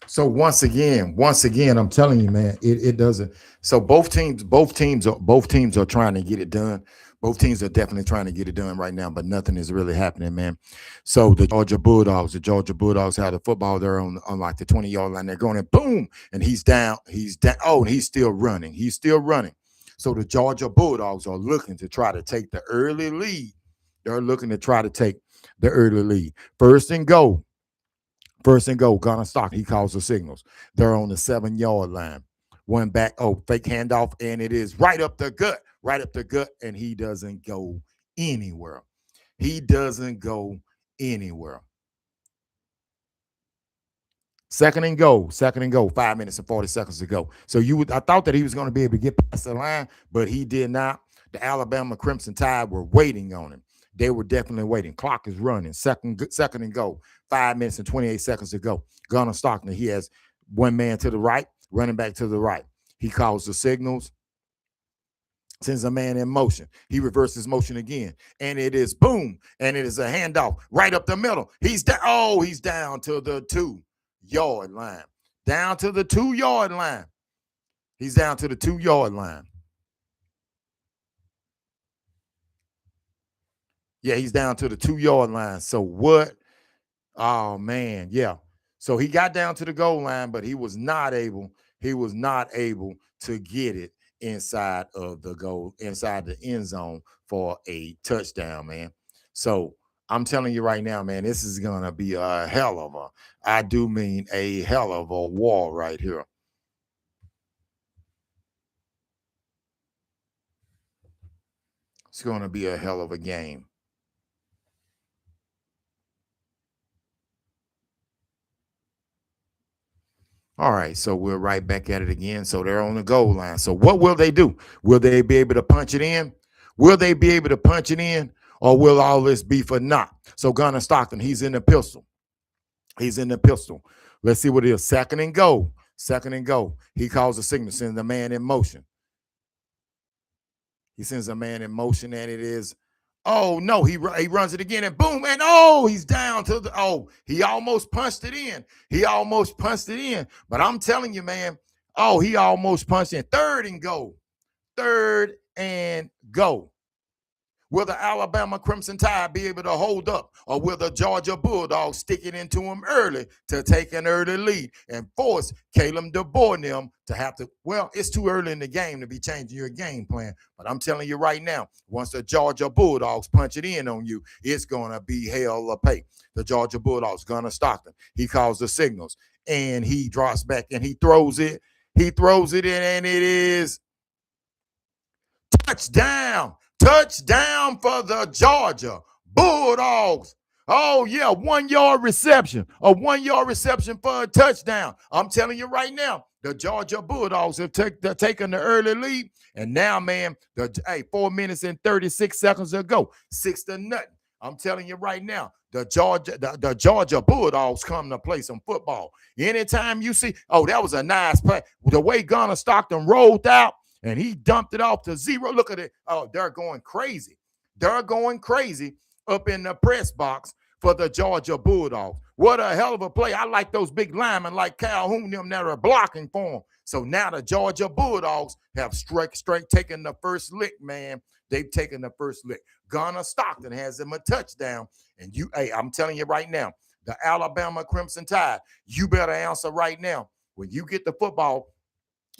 So once again, I'm telling you, man, it doesn't. So both teams are trying to get it done. Both teams are definitely trying to get it done right now, but nothing is really happening, man. So the Georgia Bulldogs had the football there on like the 20-yard line. They're going and boom, and he's down. He's down. Oh, and he's still running. He's still running. So the Georgia Bulldogs are looking to try to take the early lead. They're looking to try to take the early lead. First and go. First and go, Gunner Stock. He calls the signals. They're on the 7-yard line. One back. Oh, fake handoff, and it is right up the gut, right up the gut, and he doesn't go anywhere. He doesn't go anywhere. Second and go, 5 minutes and 40 seconds to go. So I thought that he was going to be able to get past the line, but he did not. The Alabama Crimson Tide were waiting on him. They were definitely waiting. Clock is running. Second and go, 5 minutes and 28 seconds to go. Gunnar Stockton, he has one man to the right, running back to the right. He calls the signals, sends a man in motion. He reverses motion again, and it is boom, and it is a handoff right up the middle. He's down. Oh, he's down to the 2-yard line. Down to the 2-yard line. He's down to the 2-yard line. Yeah, he's down to the 2-yard line. So what? Oh man, yeah. So he got down to the goal line, but he was not able. He was not able to get it inside of the goal, inside the end zone for a touchdown, man. So I'm telling you right now, man, this is gonna be a hell of a. I do mean a hell of a war right here. It's gonna be a hell of a game. All right, so we're right back at it again. So they're on the goal line. So what will they do? Will they be able to punch it in? Will they be able to punch it in? Or will all this be for naught? So Gunnar Stockton, he's in the pistol. He's in the pistol. Let's see what it is. Second and go. Second and go. He calls the signal, sends the man in motion. He sends a man in motion, and it is, oh no, he runs it again, and boom, and oh, he's down to the, oh, he almost punched it in. He almost punched it in. But I'm telling you, man, oh, he almost punched in. Third and go. Third and go. Will the Alabama Crimson Tide be able to hold up, or will the Georgia Bulldogs stick it into them early to take an early lead and force Caleb DeBoer and them to have to? Well, it's too early in the game to be changing your game plan, but I'm telling you right now, once the Georgia Bulldogs punch it in on you, it's going to be hell to pay. The Georgia Bulldogs, Gunnar Stockton, he calls the signals, and he drops back, and he throws it. He throws it in, and it is touchdown. Touchdown for the Georgia Bulldogs. Oh, yeah, 1-yard reception. A 1-yard reception for a touchdown. I'm telling you right now, the Georgia Bulldogs have taken the early lead. And now, man, 4 minutes and 36 seconds ago, 6-0. I'm telling you right now, the Georgia Bulldogs come to play some football. Anytime you see, oh, that was a nice play. The way Gunnar Stockton rolled out, and he dumped it off to zero. Look at it. Oh, they're going crazy. They're going crazy up in the press box for the Georgia Bulldogs. What a hell of a play. I like those big linemen like Calhoun, them that are blocking for him. So now the Georgia Bulldogs have straight taken the first lick, man. They've taken the first lick. Gunnar Stockton has them a touchdown. And I'm telling you right now, the Alabama Crimson Tide, you better answer right now. When you get the football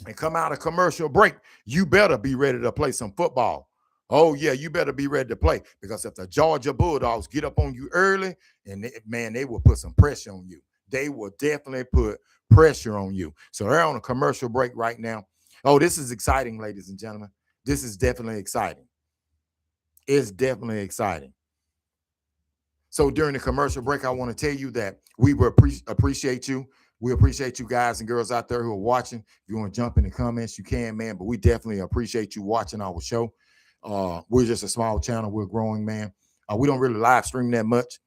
and come out of commercial break, you better be ready to play some football. Oh, yeah, you better be ready to play, because if the Georgia Bulldogs get up on you early, and they will put some pressure on you. They will definitely put pressure on you. So they're on a commercial break right now. Oh, this is exciting, ladies and gentlemen. This is definitely exciting. It's definitely exciting. So during the commercial break, I want to tell you that we will appreciate you. We appreciate you guys and girls out there who are watching. If you want to jump in the comments, you can, man. But we definitely appreciate you watching our show. We're just a small channel. We're growing, man. We don't really live stream that much.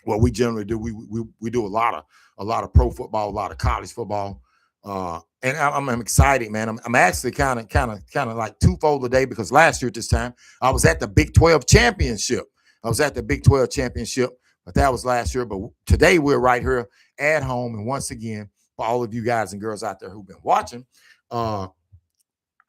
What we generally do, we do a lot of pro football, a lot of college football. And I'm excited, man. I'm actually kind of like twofold today, because last year at this time I was at the Big 12 championship. But that was last year. But today we're right here at home, and once again, for all of you guys and girls out there who've been watching.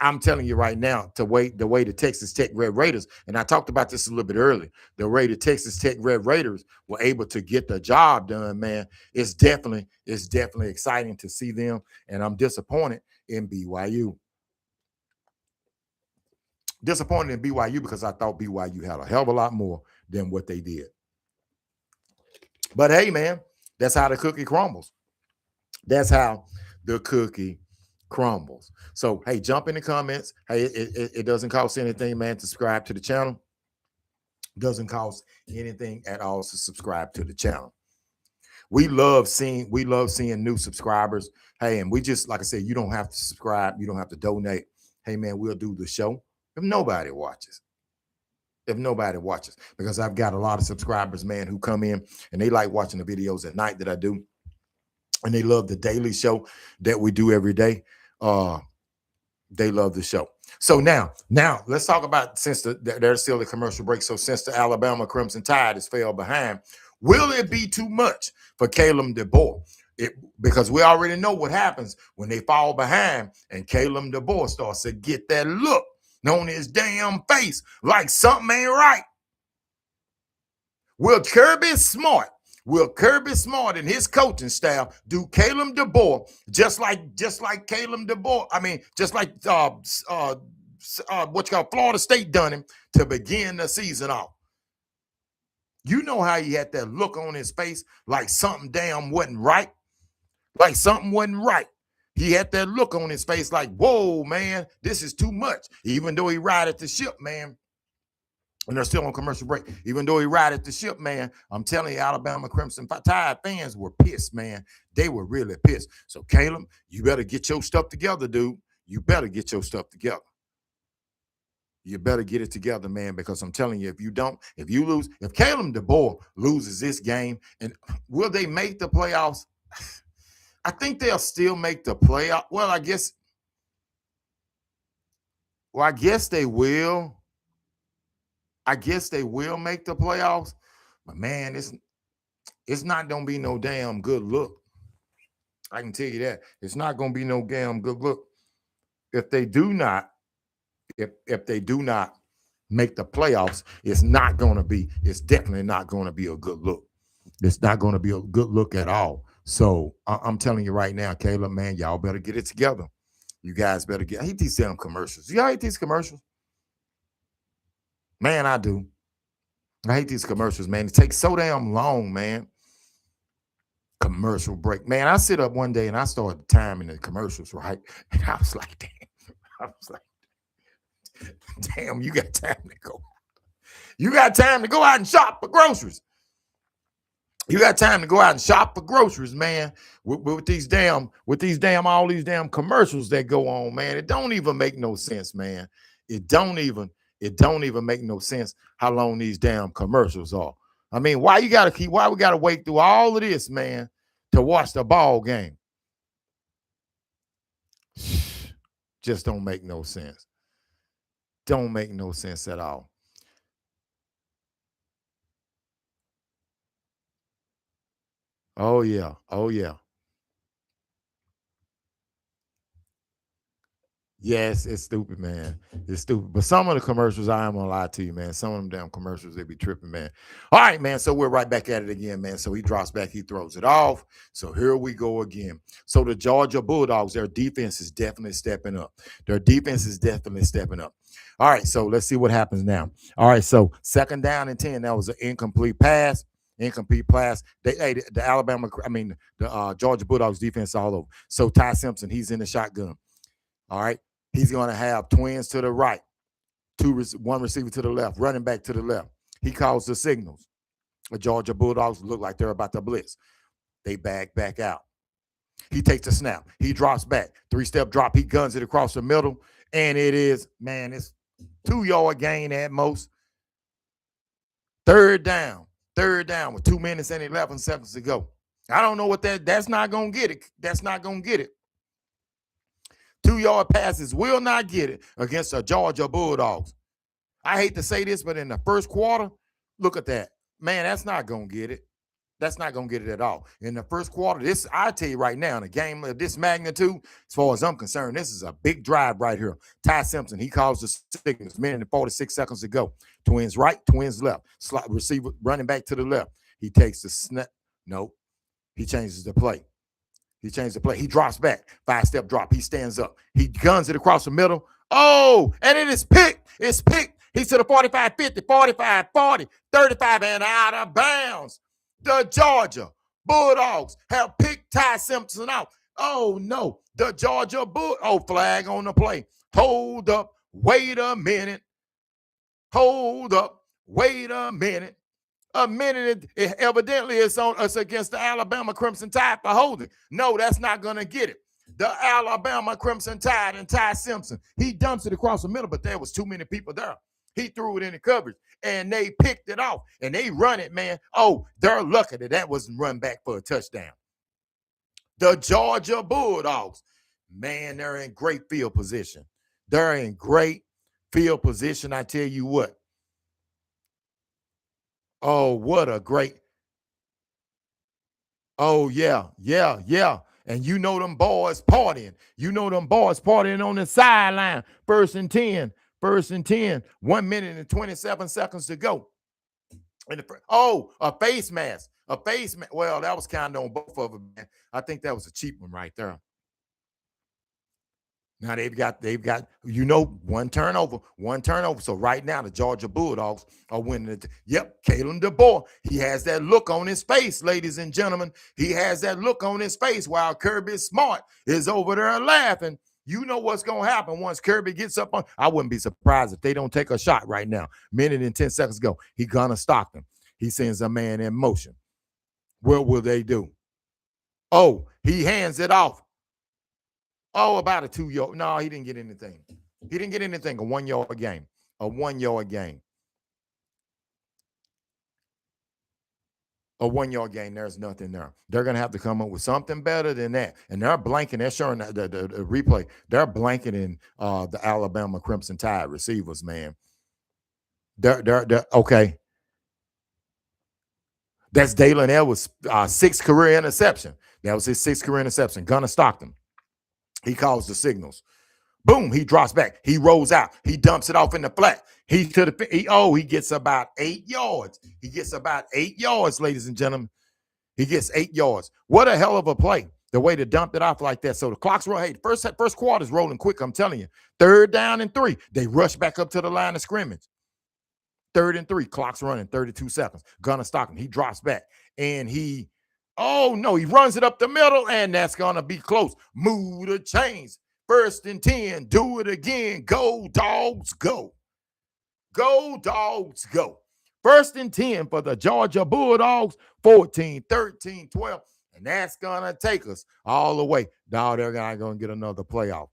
I'm telling you right now, the way the Texas Tech Red Raiders, and I talked about this a little bit earlier, the way the Texas Tech Red Raiders were able to get the job done, man, it's definitely exciting to see them. And I'm disappointed in BYU. Disappointed in BYU because I thought BYU had a hell of a lot more than what they did. But hey, man, that's how the cookie crumbles. That's how the cookie crumbles. So, hey, jump in the comments. Hey, it doesn't cost anything, man, to subscribe to the channel. Doesn't cost anything at all to subscribe to the channel. We love seeing new subscribers. Hey, and we just, like I said, you don't have to subscribe. You don't have to donate. Hey, man, we'll do the show if nobody watches. If nobody watches, because I've got a lot of subscribers, man, who come in and they like watching the videos at night that I do. And they love the daily show that we do every day. They love the show. So now let's talk about, since there's still a commercial break. So since the Alabama Crimson Tide has fell behind, will it be too much for Caleb DeBoer? Because we already know what happens when they fall behind and Caleb DeBoer starts to get that look on his damn face like something ain't right. Will Kirby Smart and his coaching staff do Caleb DeBoer just like Caleb DeBoer? I mean, just like what you call Florida State done him to begin the season off. You know how he had that look on his face like something damn wasn't right, like something wasn't right. He had that look on his face like, whoa, man, this is too much. Even though he righted the ship, man. And they're still on commercial break. Even though he righted the ship, man, I'm telling you, Alabama Crimson Tide fans were pissed, man. They were really pissed. So, Caleb, you better get your stuff together, dude. You better get your stuff together. You better get it together, man, because I'm telling you, if you lose, if Caleb DeBoer loses this game, and will they make the playoffs? I think they'll still make the playoff. Well, I guess they will. I guess they will make the playoffs. But man, it's not gonna be no damn good look. I can tell you that. It's not gonna be no damn good look. If they do not make the playoffs, it's definitely not gonna be a good look. It's not gonna be a good look at all. So I'm telling you right now, Caleb, man, y'all better get it together. You guys better I hate these damn commercials. Y'all hate these commercials? Man, I do. I hate these commercials, man. It takes so damn long, man. Commercial break. Man, I sit up one day and I started timing the commercials, right? And I was like, damn, you got time to go. You got time to go out and shop for groceries. You got time to go out and shop for groceries, man. With all these damn commercials that go on, man. It don't even make no sense, man. It don't even make no sense how long these damn commercials are. I mean, why we gotta wait through all of this, man, to watch the ball game? Just don't make no sense. Don't make no sense at all. Oh yeah. Yes, it's stupid, man. It's stupid. But some of the commercials, I am gonna lie to you, man. Some of them damn commercials, they be tripping, man. All right, man. So we're right back at it again, man. So he drops back, he throws it off. So here we go again. So the Georgia Bulldogs, their defense is definitely stepping up. All right, so let's see what happens now. All right, so 2nd down and 10. That was an incomplete pass. The Georgia Bulldogs defense all over. So Ty Simpson, he's in the shotgun. All right. He's going to have twins to the right, one receiver to the left, running back to the left. He calls the signals. The Georgia Bulldogs look like they're about to blitz. They back out. He takes a snap. He drops back. 3-step drop. He guns it across the middle. And it's 2-yard gain at most. Third down with 2 minutes and 11 seconds to go. I don't know what that's not going to get it. 2-yard passes will not get it against the Georgia Bulldogs. I hate to say this, but in the first quarter, look at that. Man, that's not going to get it. That's not going to get it at all. In the first quarter, this, I tell you right now, in a game of this magnitude, as far as I'm concerned, this is a big drive right here. Ty Simpson, he calls the signals, minute and 46 seconds to go. Twins right, twins left. Slot receiver running back to the left. He takes the snap. Nope. He changes the play. He changed the play. He drops back. 5-step drop. He stands up. He guns it across the middle. Oh, and it is picked. It's picked. He's to the 45, 50, 45, 40, 35, and out of bounds. The Georgia Bulldogs have picked Ty Simpson out. Oh, no. The Georgia flag on the play. Hold up. Wait a minute. Hold up. Wait a minute. A minute, evidently it's against the Alabama Crimson Tide for holding. No, that's not going to get it. The Alabama Crimson Tide and Ty Simpson, he dumps it across the middle, but there was too many people there. He threw it in the coverage, and they picked it off, and they run it, man. Oh, they're lucky that wasn't run back for a touchdown. The Georgia Bulldogs, man, they're in great field position. They're in great field position, I tell you what. Oh, what a great. Oh, yeah. And you know them boys partying. On the sideline. First and 10. 1 minute and 27 seconds to go. A face mask. Well, that was kind of on both of them, man. I think that was a cheap one right there. Now they've got, one turnover. So right now the Georgia Bulldogs are winning it. Yep, Kalen DeBoer. He has that look on his face, ladies and gentlemen. He has that look on his face while Kirby Smart is over there laughing. You know what's going to happen once Kirby gets up on. I wouldn't be surprised if they don't take a shot right now. Minute and 10 seconds ago. He gonna stop them. He sends a man in motion. What will they do? Oh, he hands it off. Oh, about a 2 yard. No, he didn't get anything. A 1 yard game. A 1 yard game. A 1 yard game. There's nothing there. They're going to have to come up with something better than that. And they're blanking. They're showing the replay. They're blanketing the Alabama Crimson Tide receivers, man. They're okay. That's Dalen Edwards' sixth career interception. That was his sixth career interception. Gunnar Stockton. He calls the signals. Boom, he drops back. He rolls out. He dumps it off in the flat. He gets about 8 yards. He gets about 8 yards, ladies and gentlemen. He gets 8 yards. What a hell of a play. The way to dump it off like that. So the clock's rolling. Hey, first quarter's rolling quick, I'm telling you. 3rd down and 3. They rush back up to the line of scrimmage. 3rd and 3. Clock's running. 32 seconds. Gunnar Stockton. He drops back. And he runs it up the middle, and that's going to be close. Move the chains. 1st and 10. Do it again. Go, Dogs, go. Go, Dogs, go. 1st and 10 for the Georgia Bulldogs. 14, 13, 12. And that's going to take us all the way. No, they're not going to get another playoff.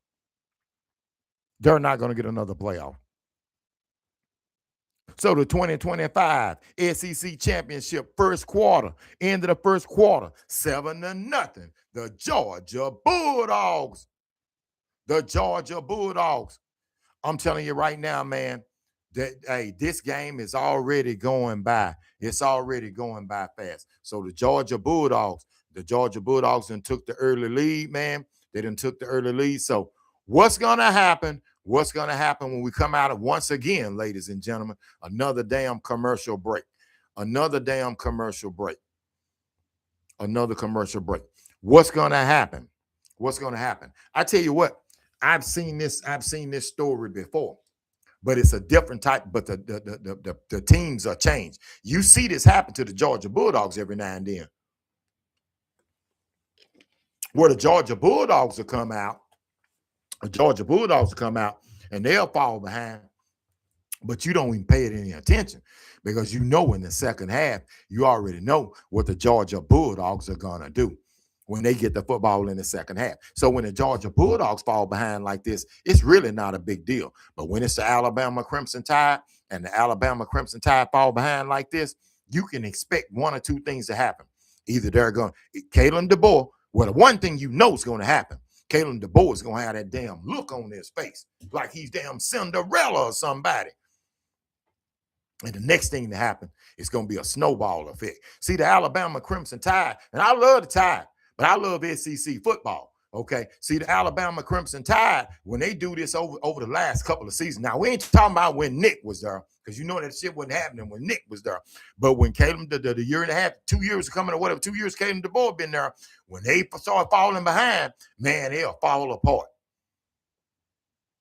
They're not going to get another playoff. So the 2025 SEC Championship first quarter, end of the first quarter, 7-0. The Georgia Bulldogs. The Georgia Bulldogs. I'm telling you right now, man, that, hey, this game is already going by. It's already going by fast. So the Georgia Bulldogs done took the early lead, man. They done took the early lead. So what's going to happen? What's going to happen when we come out of, once again, ladies and gentlemen, another damn commercial break. Another commercial break. What's going to happen? I tell you what, I've seen this story before, but it's a different type, but the teams are changed. You see this happen to the Georgia Bulldogs every now and then. Where the Georgia Bulldogs will come out, and they'll fall behind, but you don't even pay it any attention because you know in the second half, you already know what the Georgia Bulldogs are going to do when they get the football in the second half. So when the Georgia Bulldogs fall behind like this, it's really not a big deal. But when it's the Alabama Crimson Tide and the Alabama Crimson Tide fall behind like this, you can expect one or two things to happen. Either they're going, Kalen DeBoer, well, the one thing you know is going to happen, Kalen DeBoer is going to have that damn look on his face like he's damn Cinderella or somebody. And the next thing to happen is going to be a snowball effect. See, the Alabama Crimson Tide, and I love the Tide, but I love SEC football. Okay. See, the Alabama Crimson Tide, when they do this over the last couple of seasons. Now, we ain't talking about when Nick was there, because you know that shit wasn't happening when Nick was there. But when Caleb, the year and a half, 2 years coming or whatever, 2 years Caleb DeBoer been there, when they start falling behind, man, they'll fall apart.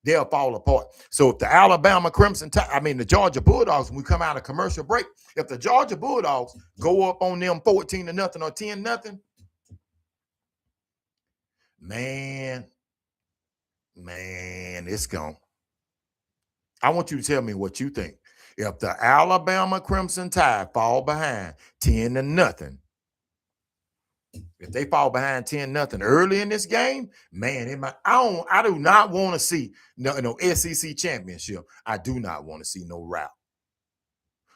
They'll fall apart. So if the Alabama Crimson Tide, the Georgia Bulldogs, when we come out of commercial break, if the Georgia Bulldogs go up on them 14-0 or 10-0, man, it's gone. I want you to tell me what you think. If the Alabama Crimson Tide fall behind 10-0, if they fall behind 10-0 early in this game, man, I do not want to see no SEC championship. I do not want to see no route.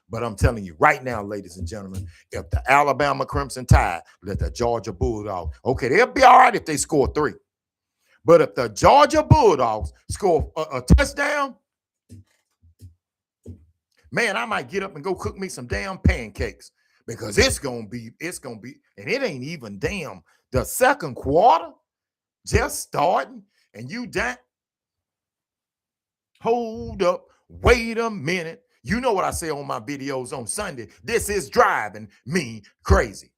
But I'm telling you right now, ladies and gentlemen, if the Alabama Crimson Tide let the Georgia Bulldogs, okay, they'll be all right if they score 3. But if the Georgia Bulldogs score a touchdown, man, I might get up and go cook me some damn pancakes, because it's gonna be, and it ain't even damn the second quarter just starting, and you done. Hold up, wait a minute. You know what I say on my videos on Sunday. This is driving me crazy.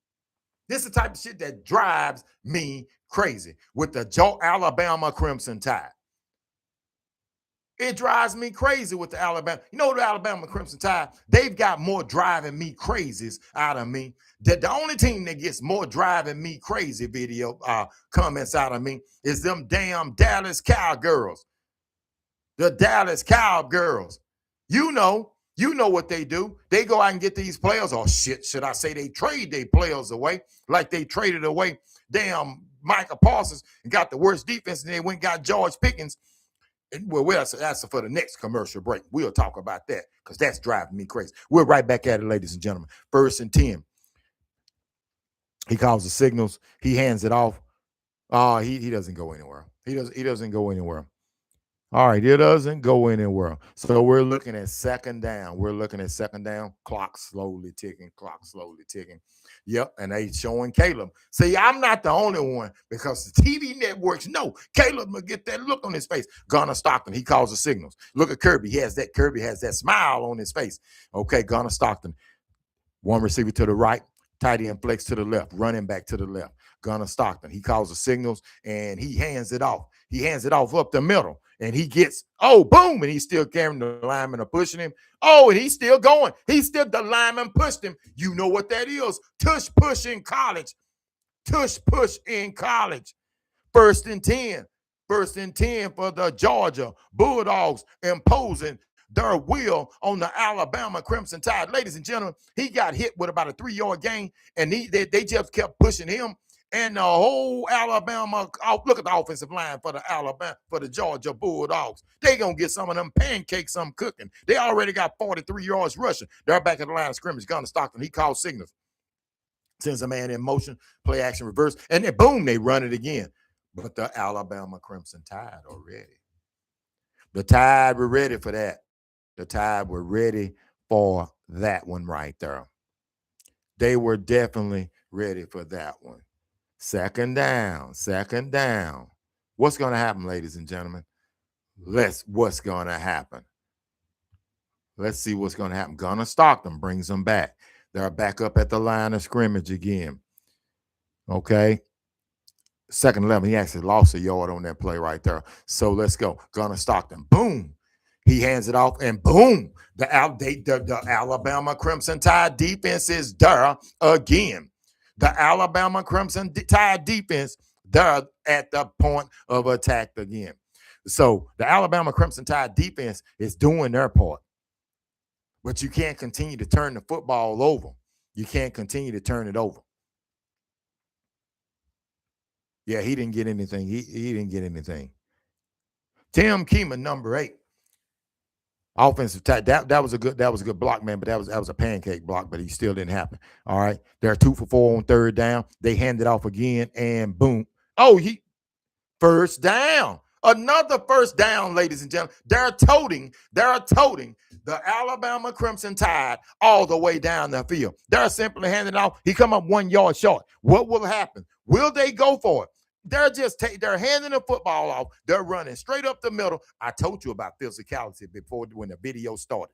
This is the type of shit that drives me crazy with the Alabama Crimson Tide. It drives me crazy with the Alabama. You know, the Alabama Crimson Tide, they've got more driving me crazies out of me. The only team that gets more driving me crazy video comments out of me is them damn Dallas Cowgirls. The Dallas Cowgirls. You know what they do. They go out and get these players, or shit, should I say they trade their players away, like they traded away damn Micah Parsons and got the worst defense, and they went and got George Pickens. Well, that's for the next commercial break. We'll talk about that, because that's driving me crazy. We're right back at it, ladies and gentlemen. 1st and 10. He calls the signals. He hands it off. He doesn't go anywhere. He doesn't go anywhere. All right, it doesn't go anywhere. So we're looking at second down. Clock slowly ticking. Yep, and they showing Caleb. See, I'm not the only one, because the TV networks know Caleb will get that look on his face. Gunnar Stockton, he calls the signals. Look at Kirby. Kirby has that smile on his face. Okay, Gunnar Stockton. One receiver to the right, tight end flex to the left, running back to the left. Gunnar Stockton, he calls the signals, and he hands it off. He hands it off up the middle, and he gets, boom, and he's still carrying the lineman or pushing him. And he's still going. The lineman pushed him. You know what that is. Tush push in college. 1st and 10. 1st and 10 for the Georgia Bulldogs, imposing their will on the Alabama Crimson Tide. Ladies and gentlemen, he got hit with about a 3-yard gain, and they just kept pushing him. And the whole Alabama, look at the offensive line for the Georgia Bulldogs. They gonna get some of them pancakes I'm cooking. They already got 43 yards rushing. They're back at the line of scrimmage. Gunnar Stockton, he calls signals. Sends a man in motion, play action reverse, and then boom, they run it again. But the Alabama Crimson Tide are ready. The Tide were ready for that. The Tide were ready for that one right there. They were definitely ready for that one. Second down. What's going to happen, ladies and gentlemen? What's going to happen? Let's see what's going to happen. Gunnar Stockton brings them back. They're back up at the line of scrimmage again. Okay. 2nd and 11. He actually lost a yard on that play right there. So let's go. Gunnar Stockton. Boom. He hands it off, and boom. The Alabama Crimson Tide defense is there again. The Alabama Crimson Tide defense, they're at the point of attack again. So the Alabama Crimson Tide defense is doing their part. But you can't continue to turn the football over. You can't continue to turn it over. Yeah, he didn't get anything. He didn't get anything. Tim Keeman, number 8. Offensive tight. That was a good block, man, but that was a pancake block, but he still didn't happen. All right. They're 2 for 4 on 3rd down. They hand it off again, and boom. He 1st down. Another first down, ladies and gentlemen. They're toting the Alabama Crimson Tide all the way down the field. They're simply handing it off. He come up 1 yard short. What will happen? Will they go for it? They're handing the football off. They're running straight up the middle. I told you about physicality before when the video started.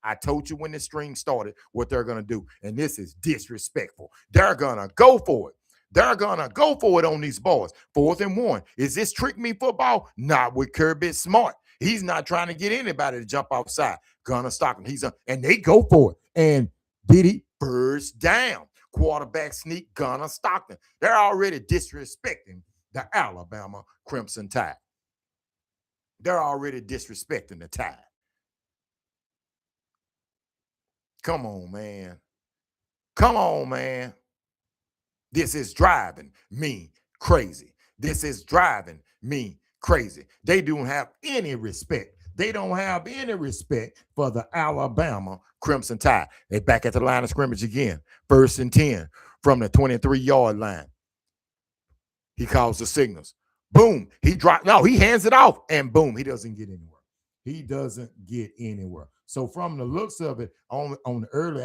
I told you when the string started what they're gonna do, and this is disrespectful. They're gonna go for it. They're gonna go for it on these boys. 4th and 1. Is this trick me football? Not with Kirby Smart. He's not trying to get anybody to jump outside. Gonna stop him. And they go for it. And did he first down? Quarterback sneak, Gunner Stockton. They're already disrespecting the Alabama Crimson Tide. They're already disrespecting the Tide. Come on, man. Come on, man. This is driving me crazy. This is driving me crazy. They don't have any respect. They don't have any respect for the Alabama Crimson Tide. They back at the line of scrimmage again. 1st and 10 from the 23-yard line. He calls the signals. Boom. He hands it off, and boom, he doesn't get anywhere. He doesn't get anywhere. So from the looks of it, on the early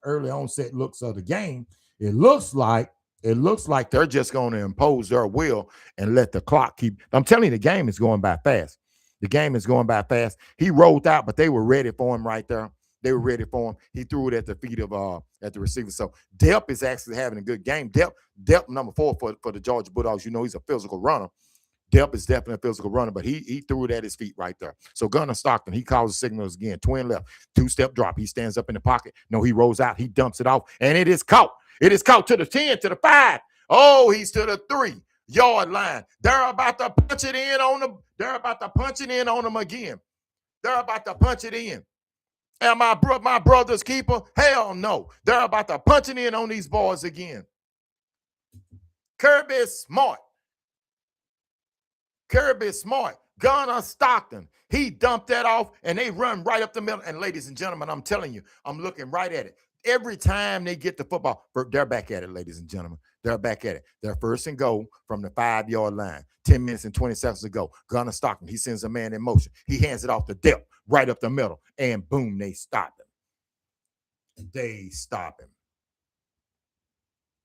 early onset looks of the game, it looks like they're just going to impose their will and let the clock keep. I'm telling you, the game is going by fast. The game is going by fast. He rolled out, but they were ready for him right there. They were ready for him. He threw it at the feet of at the receiver. So Delp is actually having a good game. Delp number 4 for the Georgia Bulldogs. You know, he's a physical runner. Delp is definitely a physical runner, but he threw it at his feet right there. So Gunner Stockton, he calls the signals again. Twin left, 2-step drop. He stands up in the pocket. No, he rolls out. He dumps it off, and it is caught. It is caught to the 10, to the 5. Oh, he's to the 3-yard line. They're about to punch it in on them. They're about to punch it in on them again. They're about to punch it in. Am my brother's keeper? Hell no. They're about to punch it in on these boys again. Kirby Smart. Gunner Stockton. He dumped that off, and they run right up the middle. And ladies and gentlemen, I'm telling you, I'm looking right at it. Every time they get the football, they're back at it, ladies and gentlemen. They're back at it. They're 1st and goal from the 5-yard line. 10 minutes and 20 seconds to go. Gunner Stockton, he sends a man in motion. He hands it off to Delp, right up the middle. And boom, they stop him. They stop him.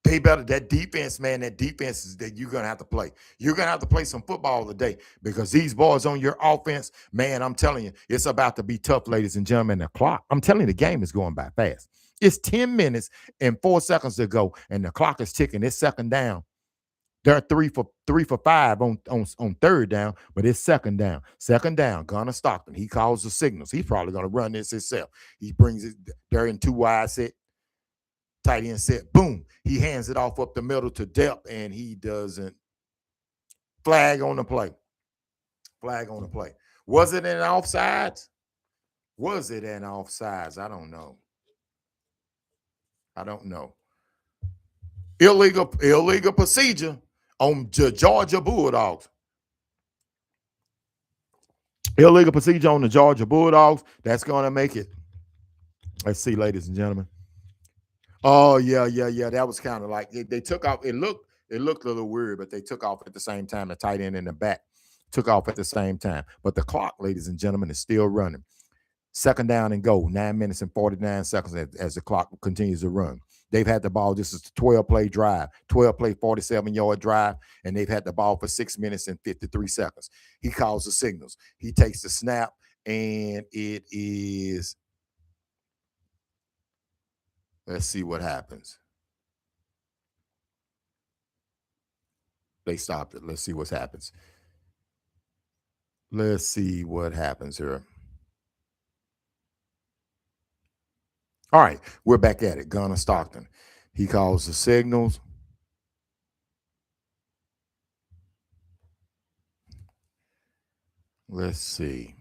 They better, that defense, man, that defense is that you're going to have to play. You're going to have to play some football today because these boys on your offense, man, I'm telling you, it's about to be tough, ladies and gentlemen. The clock, I'm telling you, the game is going by fast. It's 10 minutes and 4 seconds to go, and the clock is ticking. It's 2nd down. They're 3 for 5 on 3rd down, but it's 2nd down. 2nd down, Gunner Stockton. He calls the signals. He's probably going to run this himself. He brings it. They're in 2 wide set. Tight end set, boom. He hands it off up the middle to Delp, and he doesn't. Flag on the play. Flag on the play. Was it an offsides? Was it an offsides? I don't know. Illegal procedure on the Georgia Bulldogs. Illegal procedure on the Georgia Bulldogs. That's going to make it. Let's see, ladies and gentlemen. Oh, yeah. That was kind of like they took off. It looked a little weird, but they took off at the same time. The tight end in the back took off at the same time. But the clock, ladies and gentlemen, is still running. 2nd down and go, 9 minutes and 49 seconds as the clock continues to run. They've had the ball. This is a 12-play drive, 12-play, 47-yard drive, and they've had the ball for 6 minutes and 53 seconds. He calls the signals. He takes the snap, and it is. Let's see what happens. They stopped it. Let's see what happens. Let's see what happens here. All right, we're back at it. Gunner Stockton. He calls the signals. Let's see.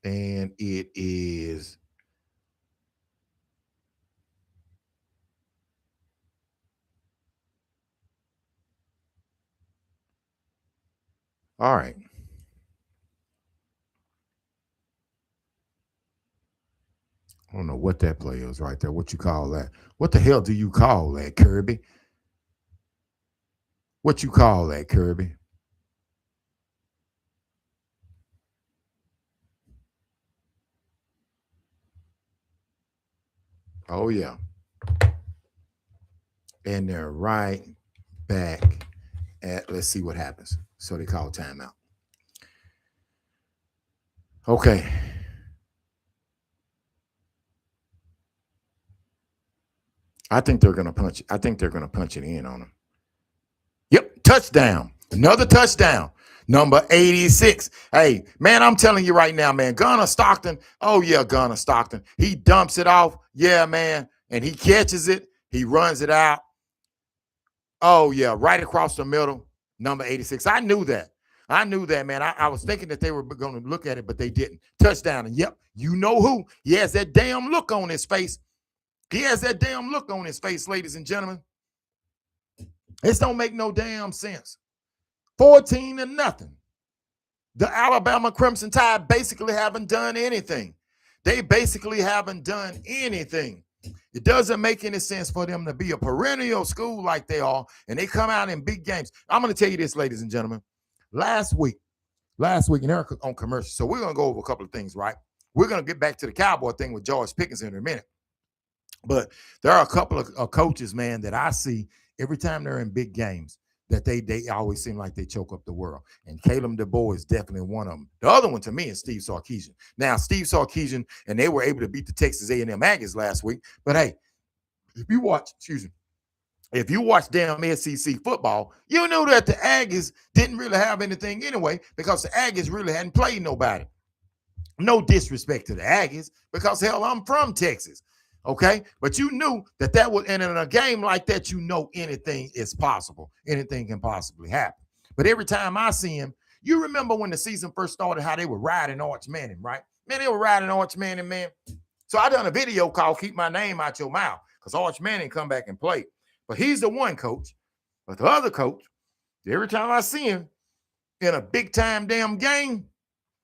And it is. All right. I don't know what that play is right there. What you call that? What the hell do you call that, Kirby? What you call that, Kirby? Oh yeah. And they're right back at, let's see what happens. So they call timeout. Okay. I think they're gonna punch. I think they're gonna punch it in on them. Yep, touchdown. Another touchdown. Number 86. Hey, man, I'm telling you right now, man. Gunnar Stockton. Oh, yeah, Gunnar Stockton. He dumps it off. Yeah, man. And he catches it. He runs it out. Oh, yeah, right across the middle. Number 86. I knew that. I knew that, man. I was thinking that they were going to look at it, but they didn't. Touchdown. And yep, you know who? He has that damn look on his face. He has that damn look on his face, ladies and gentlemen. This don't make no damn sense. 14-0. The Alabama Crimson Tide basically haven't done anything. They basically haven't done anything. It doesn't make any sense for them to be a perennial school like they are, and they come out in big games. I'm going to tell you this, ladies and gentlemen. Last week, and they're on commercial, so we're going to go over a couple of things, right? We're going to get back to the Cowboy thing with George Pickens in a minute. But there are a couple of coaches, man, that I see every time they're in big games that they always seem like they choke up the world. And Caleb DeBoer is definitely one of them. The other one to me is Steve Sarkisian. Now, Steve Sarkisian, and they were able to beat the Texas A&M Aggies last week. But hey, if you watch damn SEC football, you knew that the Aggies didn't really have anything anyway because the Aggies really hadn't played nobody. No disrespect to the Aggies because, hell, I'm from Texas. Okay, but you knew that was, and in a game like that, you know anything is possible. Anything can possibly happen. But every time I see him, you remember when the season first started, how they were riding Arch Manning, right? Man, they were riding Arch Manning, man. So I done a video called "Keep My Name Out Your Mouth" because Arch Manning come back and play. But he's the one coach. But the other coach, every time I see him in a big time damn game,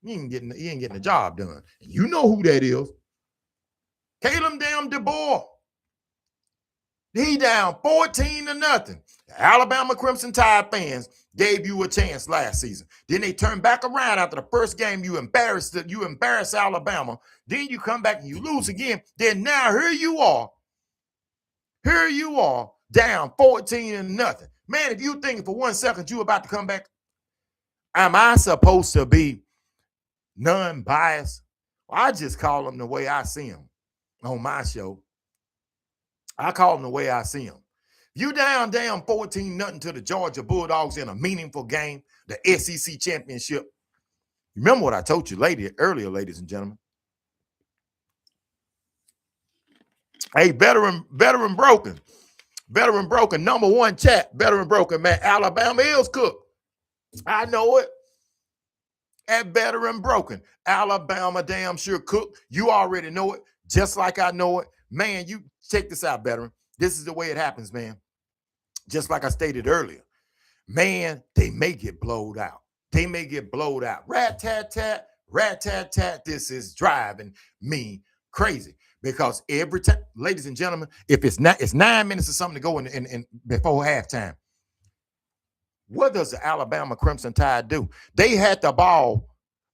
he ain't getting the job done. And you know who that is. Caleb damn DeBoer. He down 14-0. The Alabama Crimson Tide fans gave you a chance last season. Then they turned back around after the first game. You embarrassed Alabama. Then you come back and you lose again. Then now here you are. Here you are down 14-0. Man, if you think for 1 second you about to come back, am I supposed to be non-biased? Well, I just call them the way I see them on my show. I call them the way I see them. You down 14-0 to the Georgia Bulldogs in a meaningful game, the SEC championship. Remember what I told you earlier, ladies and gentlemen. Hey, veteran broken. Veteran broken. Number one chat. Veteran broken, man. Alabama is cooked. I know it. At veteran broken. Alabama damn sure cooked. You already know it. Just like I know it. Man, you check this out, veteran. This is the way it happens, man. Just like I stated earlier. Man, they may get blowed out. They may get blowed out. Rat-tat-tat, rat-tat-tat. This is driving me crazy. Because every time, ladies and gentlemen, if it's 9 minutes or something to go in before halftime. What does the Alabama Crimson Tide do? They had the ball.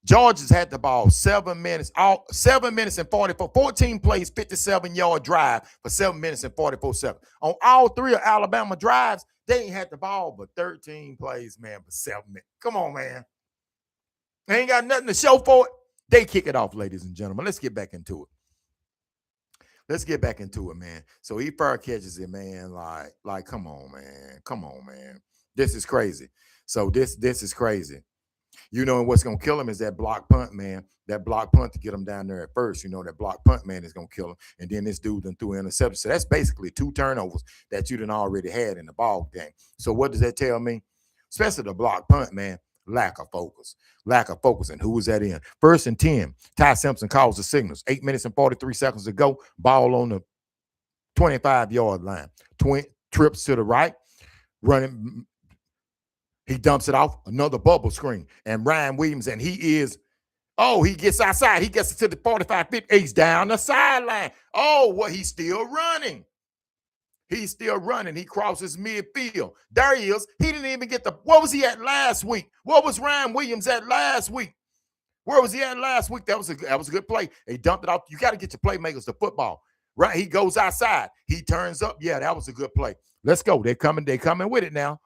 Georgia's had the ball 7 minutes, 7 minutes and 44, 14 plays, 57-yard drive for 7 minutes and 44 seconds. On all three of Alabama drives, they ain't had the ball but 13 plays, man, for 7 minutes. Come on, man. They ain't got nothing to show for it. They kick it off, ladies and gentlemen. Let's get back into it. Let's get back into it, man. So he far catches it, man. Like, come on, man. Come on, man. This is crazy. So this is crazy. You know, and what's going to kill him is that block punt, man. That block punt to get him down there at first. You know, that block punt, man, is going to kill him. And then this dude done threw an interception. So that's basically 2 turnovers that you done already had in the ball game. So what does that tell me? Especially the block punt, man. Lack of focus. Lack of focus. And who was that in? 1st and 10. Ty Simpson calls the signals. 8 minutes and 43 seconds to go. Ball on the 25-yard line. Trips to the right. Running. He dumps it off, another bubble screen. And Ryan Williams, and he is Oh, he gets outside. He gets to the 45, 50. He's down the sideline. Oh, well, he's still running. He's still running. He crosses midfield. There he is. He didn't even get the. What was he at last week? What was Ryan Williams at last week? Where was he at last week? That was a good play. He dumped it off. You got to get your playmakers to football. Right? He goes outside. He turns up. Yeah, that was a good play. Let's go. They're coming with it now.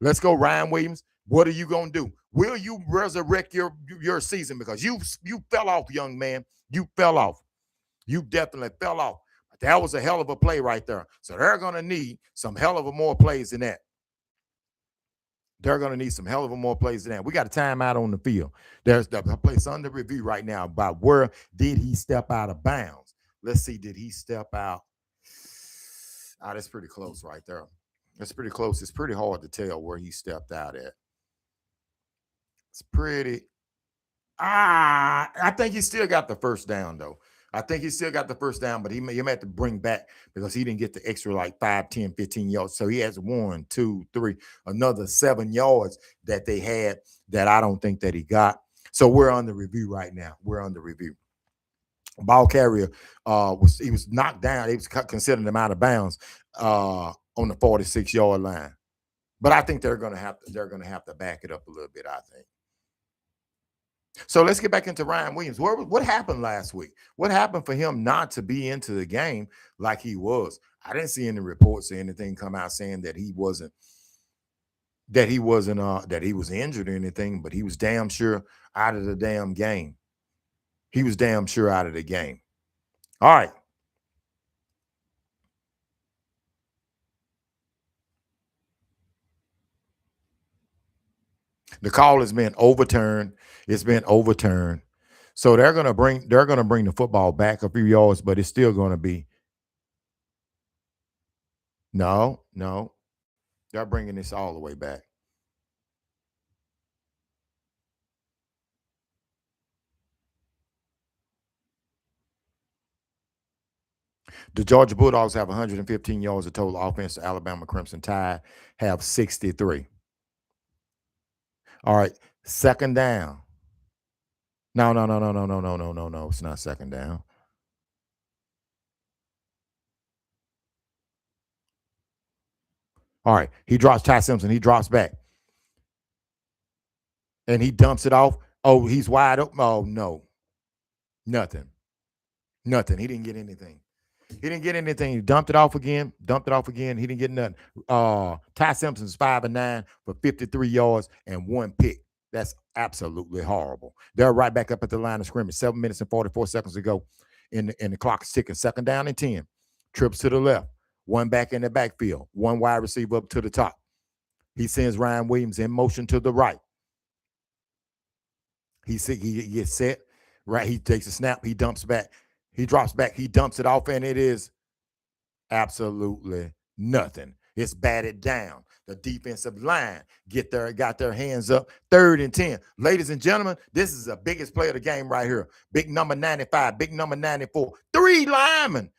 Let's go, Ryan Williams. What are you gonna do? Will you resurrect your season? Because you fell off, young man. You fell off. You definitely fell off. That was a hell of a play right there. So they're gonna need some hell of a more plays than that. They're going to need some hell of a more plays than that. We got a timeout on the field. There's the place under review right now about where did he step out of bounds. Let's see, did he step out? That's pretty close right there. That's pretty close. It's pretty hard to tell where he stepped out at. It's pretty. I think he still got the first down, though. I think he still got the first down, but he may have to bring back because he didn't get the extra like 5, 10, 15 yards. So he has 1, 2, 3, another 7 yards that they had that I don't think that he got. So we're on the review right now. We're on the review. Ball carrier was knocked down. He was considered him out of bounds on the 46-yard line. But I think they're gonna have to back it up a little bit, I think. So let's get back into Ryan Williams. What happened last week? What happened for him not to be into the game like he was? I didn't see any reports or anything come out saying that he was injured or anything, but he was damn sure out of the damn game. He was damn sure out of the game. All right. The call has been overturned. It's been overturned. So they're gonna bring the football back a few yards, but it's still gonna be no. They're bringing this all the way back. The Georgia Bulldogs have 115 yards of total offense. The Alabama Crimson Tide have 63. All right, second down. No. It's not second down. All right, he drops Ty Simpson. He drops back. And he dumps it off. Oh, he's wide open. Oh, no. Nothing. He didn't get anything. He dumped it off again. He didn't get nothing. Ty Simpson's 5-9 for 53 yards and 1 pick. That's absolutely horrible. They're right back up at the line of scrimmage. 7 minutes and 44 seconds to go. And the clock is ticking. Second down and 10. Trips to the left. One back in the backfield. One wide receiver up to the top. He sends Ryan Williams in motion to the right. He gets set. Right. He takes a snap. He dumps back. He drops back. He dumps it off, and it is absolutely nothing. It's batted down. The defensive line got their hands up. 3rd and 10. Ladies and gentlemen, this is the biggest play of the game right here. Big number 95, big number 94. 3 linemen,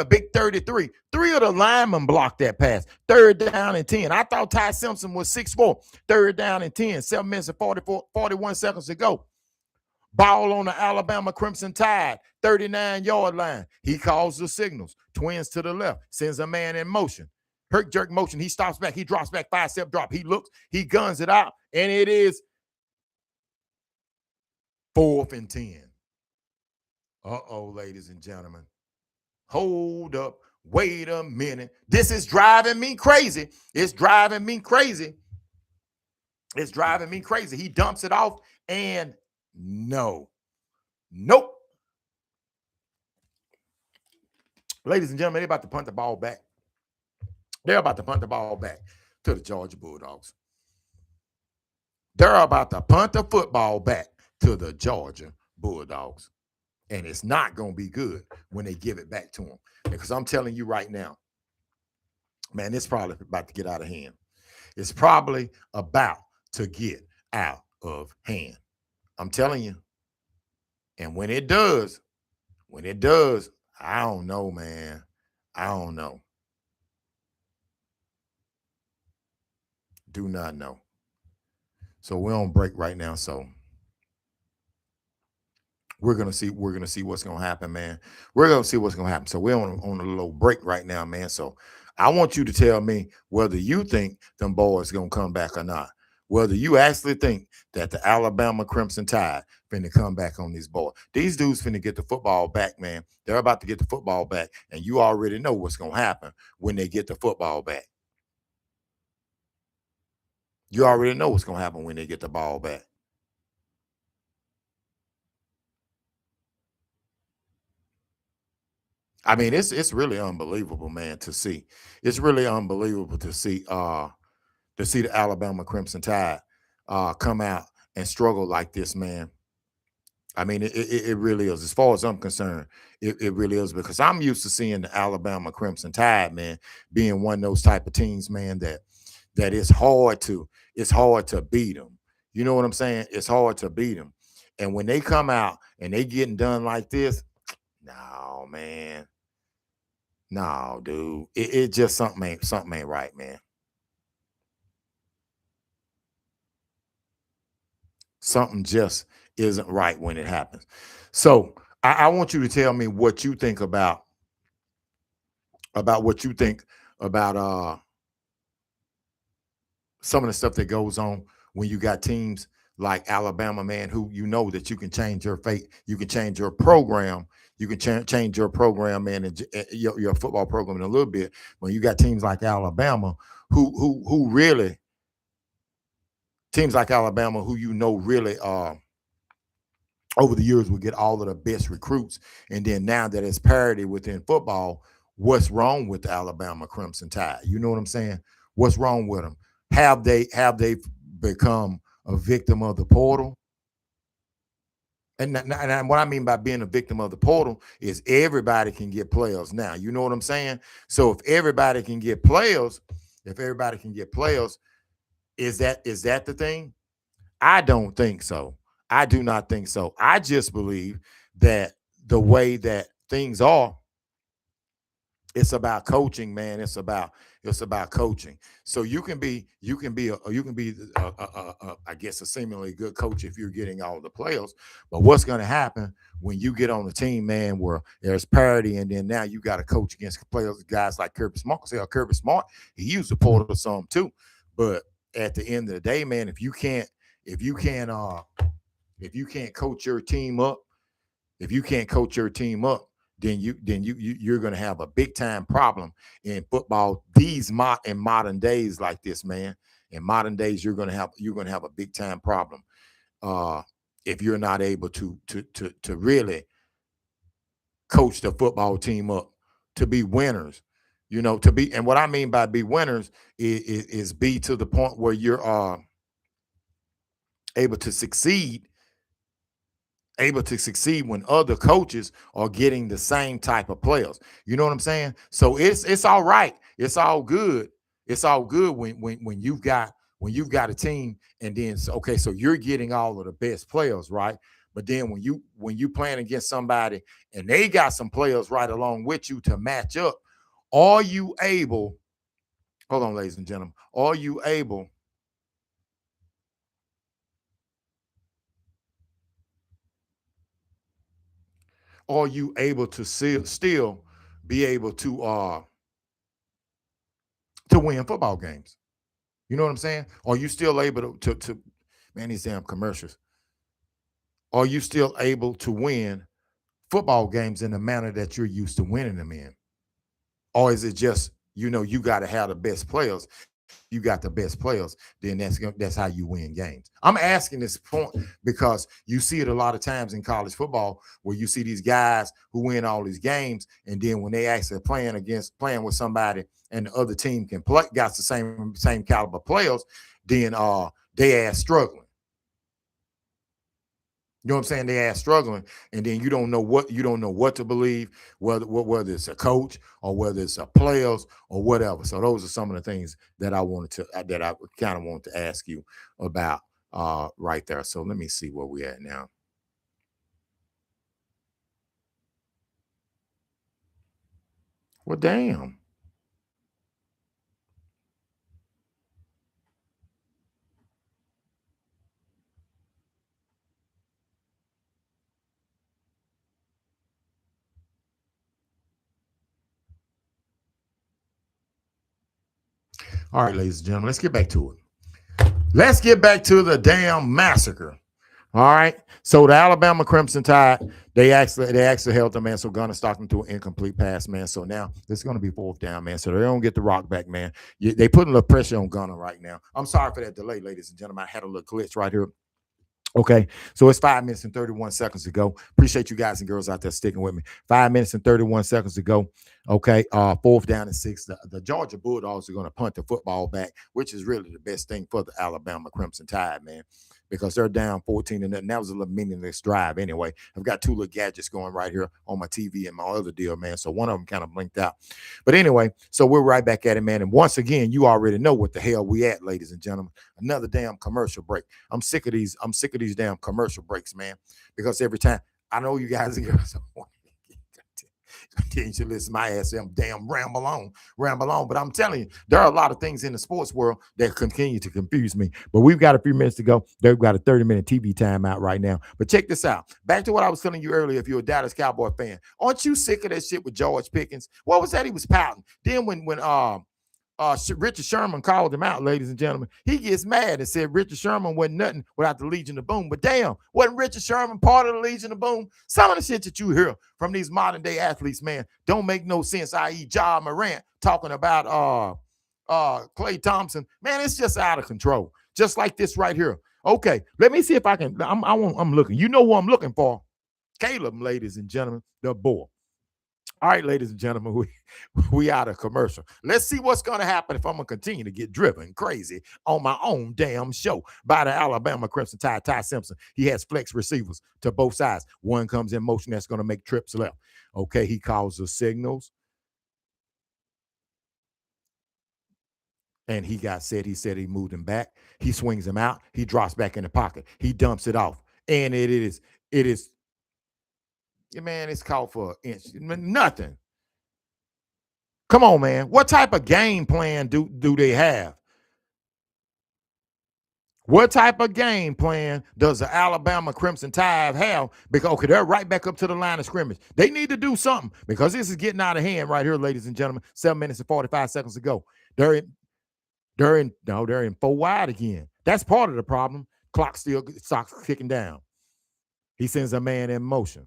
big 33. 3 of the linemen blocked that pass. 3rd down and 10. I thought Ty Simpson was 6'4". 3rd down and 10. 7 minutes and 41 seconds to go. Ball on the Alabama Crimson Tide, 39-yard line. He calls the signals. Twins to the left. Sends a man in motion. Herc jerk motion. He stops back. He drops back. 5-step drop. He looks. He guns it out. And it is 4th and 10. Uh-oh, ladies and gentlemen. Hold up. Wait a minute. This is driving me crazy. It's driving me crazy. He dumps it off and nope. Ladies and gentlemen, they're about to punt the ball back. To the Georgia Bulldogs. They're about to punt the football back to the Georgia Bulldogs. And it's not going to be good when they give it back to them. Because I'm telling you right now, man, it's probably about to get out of hand. It's probably about to get out of hand. I'm telling you. And when it does, I don't know, man. I don't know. Do not know. So we're on break right now. So we're gonna see what's gonna happen, man. We're gonna see what's gonna happen. So we're on a little break right now, man. So I want you to tell me whether you think them boys gonna come back or not. Whether you actually think that the Alabama Crimson Tide finna come back on these boys. These dudes finna get the football back, man. They're about to get the football back, and you already know what's gonna happen when they get the football back. You already know what's gonna happen when they get the ball back. I mean, it's really unbelievable, man, to see. It's really unbelievable to see the Alabama Crimson Tide come out and struggle like this, man. I mean, it really is. As far as I'm concerned, it really is because I'm used to seeing the Alabama Crimson Tide, man, being one of those type of teams, man, that it's hard to beat them. You know what I'm saying? It's hard to beat them. And when they come out and they getting done like this, no, man. No, dude. It just something ain't right, man. Something just isn't right when it happens. So I want you to tell me what you think about what you think about some of the stuff that goes on when you got teams like Alabama, man, who you know that you can change your fate, you can change your program, you can change your program, man, and your football program in a little bit. When you got teams like Alabama, who really teams like Alabama, who you know really over the years will get all of the best recruits, and then now that it's parity within football, what's wrong with the Alabama Crimson Tide? You know what I'm saying? What's wrong with them? Have they become a victim of the portal? And what I mean by being a victim of the portal is everybody can get players now. You know what I'm saying? So if everybody can get players, is that the thing? I don't think so. I do not think so. I just believe that the way that things are, it's about coaching, man. It's about coaching. So you can be I guess a seemingly good coach if you're getting all the players. But what's going to happen when you get on the team, man, where there's parity, and then now you got to coach against players, guys like Kirby Smart? Say, Kirby Smart, he used the portal some too, but at the end of the day, man, if you can't if you can't coach your team up, if you can't coach your team up, then you're going to have a big time problem in football in modern days like this, man. In modern days, you're going to have a big time problem uh, if you're not able to really coach the football team up to be winners. And what I mean by be winners is be to the point where you're able to succeed able to succeed when other coaches are getting the same type of players. You know what I'm saying? So it's all right. It's all good. It's all good when you've got a team, and then okay, so you're getting all of the best players, right? But then when you playing against somebody and they got some players right along with you to match up, are you able? Hold on, ladies and gentlemen. Are you able to still be able to win football games? You know what I'm saying? Are you still able to man, these damn commercials? Are you still able to win football games in the manner that you're used to winning them in? Or is it just, you got to have the best players? You got the best players, then that's how you win games. I'm asking this point because you see it a lot of times in college football where you see these guys who win all these games, and then when they actually playing with somebody and the other team can play, got the same caliber players, then they ass struggling. You know what I'm saying? They ass struggling, and then you don't know what to believe, whether it's a coach or whether it's a players or whatever. So those are some of the things that I kind of wanted to ask you about right there. So let me see where we at now. Well, damn. All right, ladies and gentlemen, let's get back to it. Let's get back to the damn massacre. All right. So the Alabama Crimson Tide, they actually held the man. So Gunner Stockton to an incomplete pass, man. So now this is going to be fourth down, man. So they don't get the rock back, man. They putting a little pressure on Gunner right now. I'm sorry for that delay, ladies and gentlemen. I had a little glitch right here. Okay, so it's 5 minutes and 31 seconds to go. Appreciate you guys and girls out there sticking with me. 5 minutes and 31 seconds to go. Okay, fourth down and six. The Georgia Bulldogs are going to punt the football back, which is really the best thing for the Alabama Crimson Tide, man, because they're down 14 and that was a little meaningless drive anyway. I've got two little gadgets going right here on my TV and my other deal, man. So one of them kind of blinked out. But anyway, so we're right back at it, man. And once again, you already know what the hell we at, ladies and gentlemen. Another damn commercial break. I'm sick of these damn commercial breaks, man. Because every time I know you guys are continue to listen to my ass damn ramble on. But I'm telling you, there are a lot of things in the sports world that continue to confuse me. But we've got a few minutes to go. They've got a 30-minute TV timeout right now. But check this out. Back to what I was telling you earlier, if you're a Dallas Cowboy fan, aren't you sick of that shit with George Pickens? What was that he was pouting? Then when Richard Sherman called him out, ladies and gentlemen, he gets mad and said Richard Sherman wasn't nothing without the Legion of Boom. But damn, wasn't Richard Sherman part of the Legion of Boom? Some of the shit that you hear from these modern day athletes, man, don't make no sense. I.e., Ja Morant talking about Klay Thompson. Man, it's just out of control. Just like this right here. Okay, let me see if I can. I'm looking. You know who I'm looking for? Caleb, ladies and gentlemen, the boy. All right, ladies and gentlemen, we out of commercial. Let's see what's going to happen if I'm going to continue to get driven crazy on my own damn show by the Alabama Crimson Tide, Ty Simpson. He has flex receivers to both sides. One comes in motion that's going to make trips left. Okay, he calls the signals. And he said he moved him back. He swings him out. He drops back in the pocket. He dumps it off. And it is, man, it's called for nothing. Come on, man. What type of game plan do they have? What type of game plan does the Alabama Crimson Tide have? Because they're right back up to the line of scrimmage. They need to do something because this is getting out of hand right here, ladies and gentlemen. 7 minutes and 45 seconds to go. They're in 4 wide again. That's part of the problem. Clock still stocks kicking down. He sends a man in motion.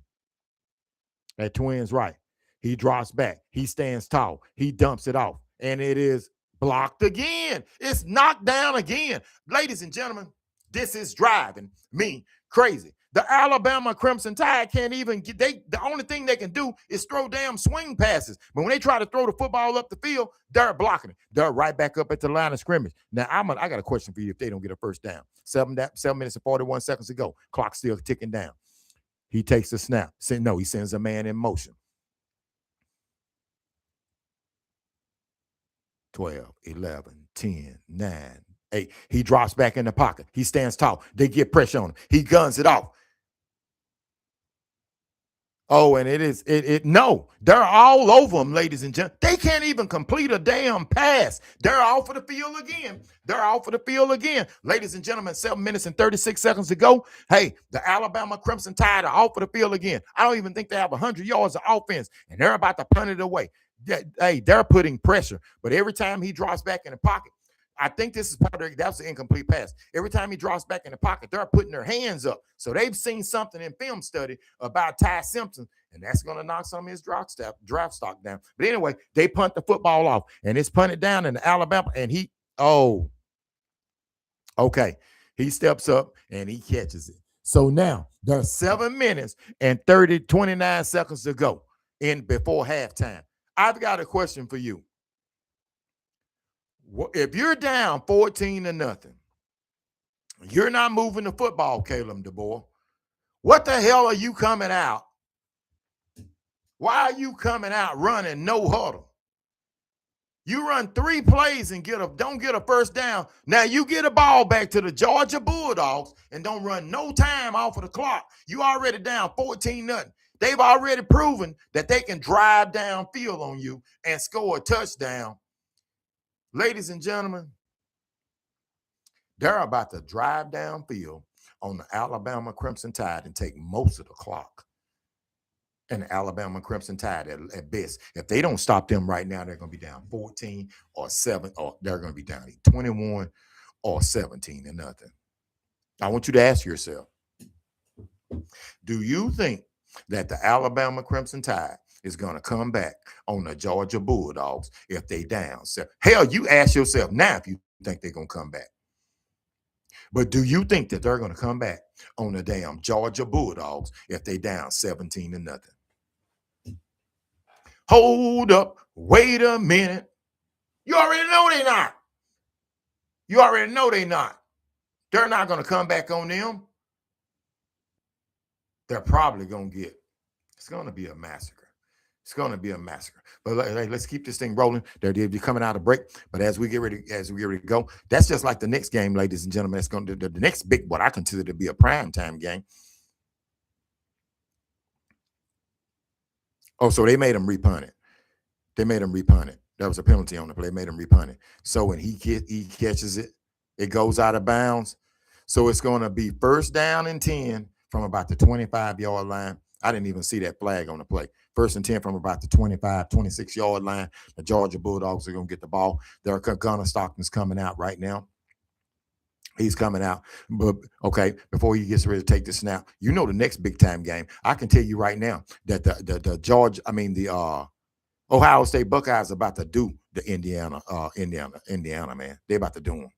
At Twins right. He drops back. He stands tall. He dumps it off. And it is blocked again. It's knocked down again. Ladies and gentlemen, this is driving me crazy. The Alabama Crimson Tide can't even get, the only thing they can do is throw damn swing passes. But when they try to throw the football up the field, they're blocking it. They're right back up at the line of scrimmage. Now, I got a question for you if they don't get a first down. 7 minutes and 41 seconds to go. Clock still ticking down. He takes the snap. He sends a man in motion. 12, 11, 10, 9, 8. He drops back in the pocket. He stands tall. They get pressure on him. He guns it off. Oh, and no, they're all over them, ladies and gentlemen. They can't even complete a damn pass. They're off of the field again. Ladies and gentlemen, 7 minutes and 36 seconds to go. Hey, the Alabama Crimson Tide are off of the field again. I don't even think they have 100 yards of offense, and they're about to punt it away. Hey, they're putting pressure, but every time he drops back in the pocket, I think this is part of that's an incomplete pass. Every time he drops back in the pocket, they're putting their hands up. So they've seen something in film study about Ty Simpson, and that's going to knock some of his draft stock down. But anyway, they punt the football off, and it's punted down in Alabama, and he steps up, and he catches it. So now there's 7 minutes and 29 seconds to go before halftime. I've got a question for you. If you're down 14-0, you're not moving the football, Caleb DeBoer. What the hell are you coming out? Why are you coming out running no huddle? You run 3 plays and don't get a first down. Now you get a ball back to the Georgia Bulldogs and don't run no time off of the clock. You already down 14-0. They've already proven that they can drive downfield on you and score a touchdown. Ladies and gentlemen, they're about to drive downfield on the Alabama Crimson Tide and take most of the clock. And the Alabama Crimson Tide at best. If they don't stop them right now, they're going to be down 14 or 7, or they're going to be down 21 or 17 and nothing. I want you to ask yourself, do you think that the Alabama Crimson Tide is going to come back on the Georgia Bulldogs if they down? So, hell, you ask yourself now if you think they're going to come back. But do you think that they're going to come back on the damn Georgia Bulldogs if they down 17 and nothing? Hold up, wait a minute. You already know they not. You already know they not. They're not going to come back on them. They're probably going to get, it's going to be a massacre. It's going to be a massacre. But let's keep this thing rolling. They're coming out of break. But as we get ready to go, that's just like the next game, ladies and gentlemen. It's going to the next big, what I consider to be a primetime game. Oh, so they made him repunt it. They made him repunt it. That was a penalty on the play. They made him repunt it. So when he catches it, it goes out of bounds. So it's going to be first down and 10 from about the 25-yard line. I didn't even see that flag on the play. First and 10 from about the 25, 26-yard line. The Georgia Bulldogs are going to get the ball. Gunnar Stockton's coming out right now. He's coming out. But, okay, before he gets ready to take the snap, you know the next big-time game. I can tell you right now that the Ohio State Buckeyes are about to do the Indiana, man. They're about to do them.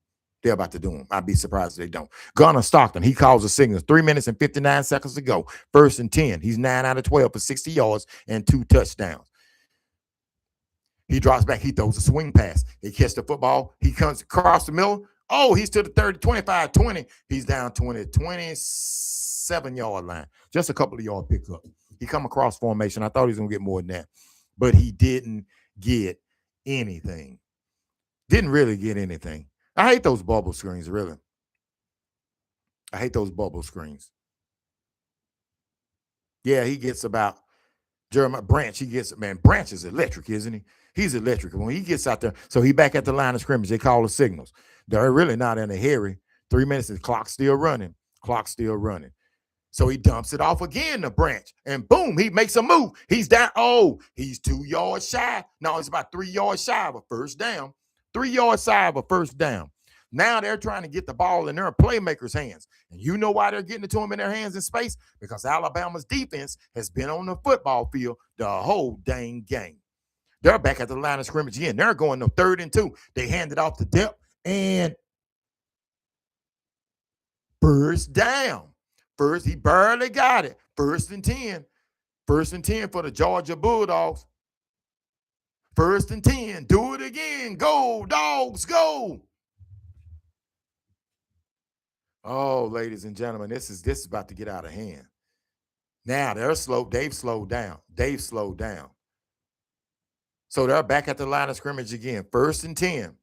They're about to do them. I'd be surprised if they don't. Gunnar Stockton, he calls the signals. 3 minutes and 59 seconds to go. First and 10. He's 9 out of 12 for 60 yards and 2 touchdowns. He drops back. He throws a swing pass. He catches the football. He comes across the middle. Oh, he's to the 30, 25, 20. He's down 20, 27-yard line. Just a couple of yard pickup. He come across formation. I thought he was going to get more than that. But he didn't get anything. Didn't really get anything. I hate those bubble screens, really. I hate those bubble screens. Yeah, he gets about Jeremiah Branch. Branch is electric, isn't he? He's electric. When he gets out there, so he back at the line of scrimmage, they call the signals. They're really not in a hurry. 3 minutes, the clock's still running. So he dumps it off again to Branch, and boom, he makes a move. He's down. Oh, he's 2 yards shy. No, it's about 3 yards shy of a first down. 3 yards shy of a first down. Now they're trying to get the ball in their playmakers' hands. And you know why they're getting it to them in their hands in space? Because Alabama's defense has been on the football field the whole dang game. They're back at the line of scrimmage again. They're going to 3rd and 2. They hand it off to depth and first down. First, he barely got it. 1st and 10. 1st and 10 for the Georgia Bulldogs. 1st and 10. Do it again. Go, Dogs, go. Oh, ladies and gentlemen, this is about to get out of hand. Now they're slow. They've slowed down. So they're back at the line of scrimmage again. 1st and 10.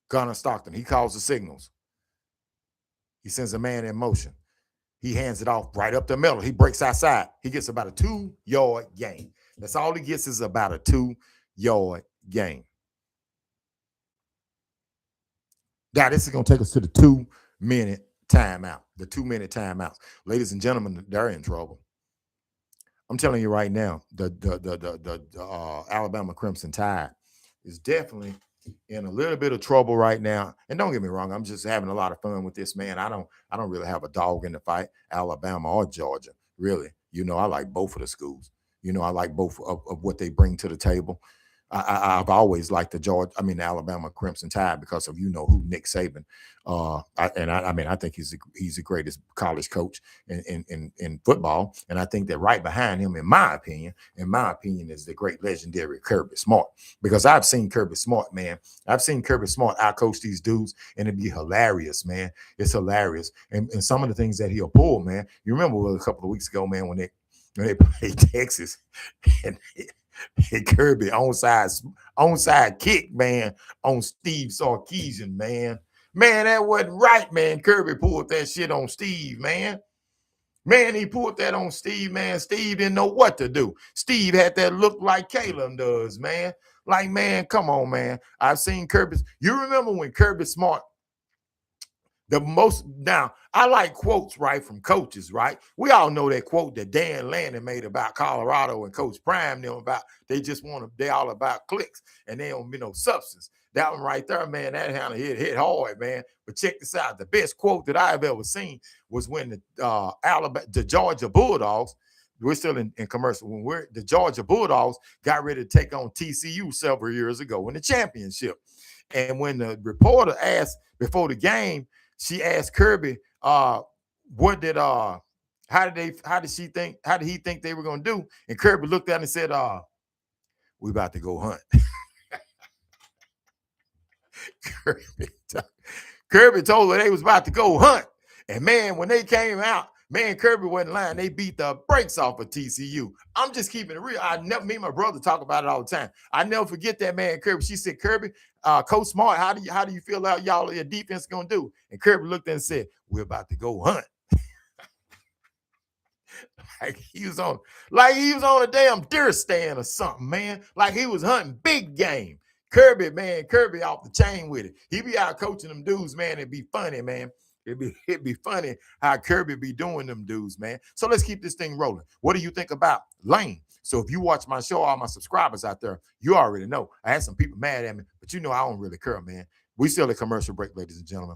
Gunnar Stockton, he calls the signals. He sends a man in motion. He hands it off right up the middle. He breaks outside. He gets about a 2-yard gain. That's all he gets is about a 2-yard gain. Now, this is going to take us to the 2-minute timeout. The 2-minute timeouts. Ladies and gentlemen, they're in trouble. I'm telling you right now, the Alabama Crimson Tide is definitely in a little bit of trouble right now. And don't get me wrong, I'm just having a lot of fun with this, man. I don't really have a dog in the fight, Alabama or Georgia, really. You know, I like both of the schools. You know, I like both of what they bring to the table. I've always liked the Alabama Crimson Tide because of, who Nick Saban. I think he's the greatest college coach in football. And I think that right behind him, in my opinion, is the great legendary Kirby Smart. Because I've seen Kirby Smart, man. I've seen Kirby Smart outcoach these dudes, and it'd be hilarious, man. It's hilarious. And some of the things that he'll pull, man. You remember a couple of weeks ago, man, when they played Texas and Kirby onside kick, man, on Steve Sarkisian, man. Man, that wasn't right, man. Kirby pulled that shit on Steve, man. Man, he pulled that on Steve, man. Steve didn't know what to do. Steve had that look like Caleb does, man. Like, man, come on, man. I've seen Kirby. You remember when Kirby Smart Now, I like quotes, right, from coaches, right? We all know that quote that Dan Lanning made about Colorado and Coach Prime, them about they all about clicks and they don't be no substance. That one right there, man, that kind of hit hard, man. But check this out. The best quote that I've ever seen was when the Georgia Bulldogs, we're still in commercial, when the Georgia Bulldogs got ready to take on TCU several years ago in the championship. And when the reporter asked before the game, she asked Kirby, what did how did he think they were gonna do? And Kirby looked at it and said, we about to go hunt. Kirby told her they was about to go hunt. And man, when they came out, man, Kirby wasn't lying. They beat the brakes off of TCU. I'm just keeping it real. Me and my brother talk about it all the time. I never forget that, man, Kirby. She said, Kirby, Coach Smart, how do you feel like your defense gonna do? And Kirby looked and said, we're about to go hunt. like he was on a damn deer stand or something, man. Like he was hunting big game. Kirby off the chain with it. He be out coaching them dudes, man. It'd be funny, man. It'd be funny how Kirby be doing them dudes, man. So let's keep this thing rolling. What do you think about Lane? So if you watch my show, all my subscribers out there, you already know. I had some people mad at me, but you know I don't really care, man. We still a commercial break, ladies and gentlemen.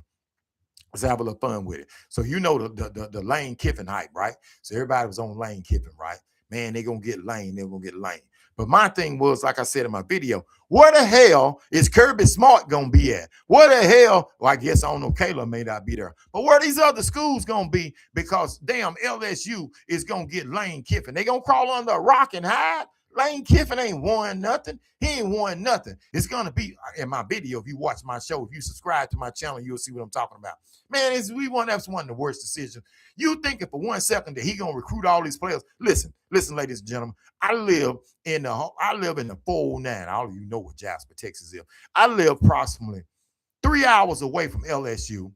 Let's have a little fun with it. So you know the Lane Kiffin hype, right? So everybody was on Lane Kiffin, right? Man, they're going to get Lane. They're going to get Lane. But my thing was, like I said in my video, where the hell is Kirby Smart going to be at? Where the hell, well, I guess I don't know, Kayla may not be there. But where these other schools going to be? Because damn, LSU is going to get Lane Kiffin. They going to crawl under a rock and hide? Lane Kiffin ain't won nothing. He ain't won nothing. It's going to be in my video. If you watch my show, if you subscribe to my channel, you'll see what I'm talking about. Man, that's one of the worst decisions. You thinking for 1 second that he going to recruit all these players. Listen, ladies and gentlemen. I live in the 409. All of you know what Jasper, Texas is. I live approximately 3 hours away from LSU.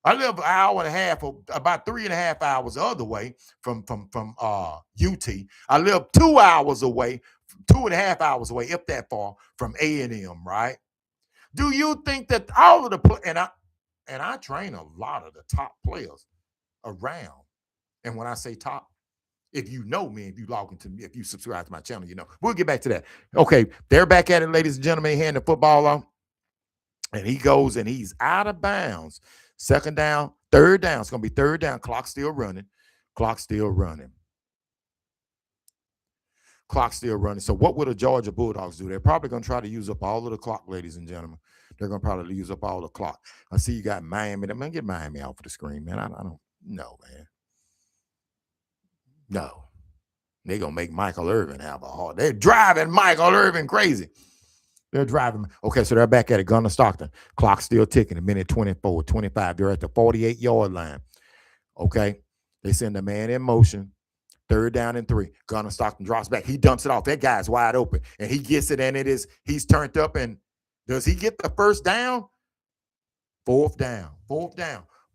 I live an hour and a half, about 3.5 hours the other way from UT. I live 2 hours away, 2.5 hours away, if that far, from A&M, right? Do you think that all of the and I train a lot of the top players around. And when I say top, if you know me, if you log into me, if you subscribe to my channel, you know. We'll get back to that. Okay, they're back at it, ladies and gentlemen. Hand the football off. And he goes and he's out of bounds. Second down, third down. It's going to be third down. Clock still running. Clock still running. Clock still running. So what will the Georgia Bulldogs do? They're probably going to try to use up all of the clock, ladies and gentlemen. They're going to probably use up all the clock. I see you got Miami. I'm going to get Miami out for the screen, man. I don't know, man. No. They're going to make Michael Irvin have a hard. They're driving Michael Irvin crazy. They're driving. Okay, so they're back at it. Gunner Stockton. Clock still ticking. A minute 24, 25. They're at the 48-yard line. Okay. They send a man in motion. Third down and 3. Gunner Stockton drops back. He dumps it off. That guy's wide open. And he gets it, and he's turned up. And does he get the first down? Fourth down.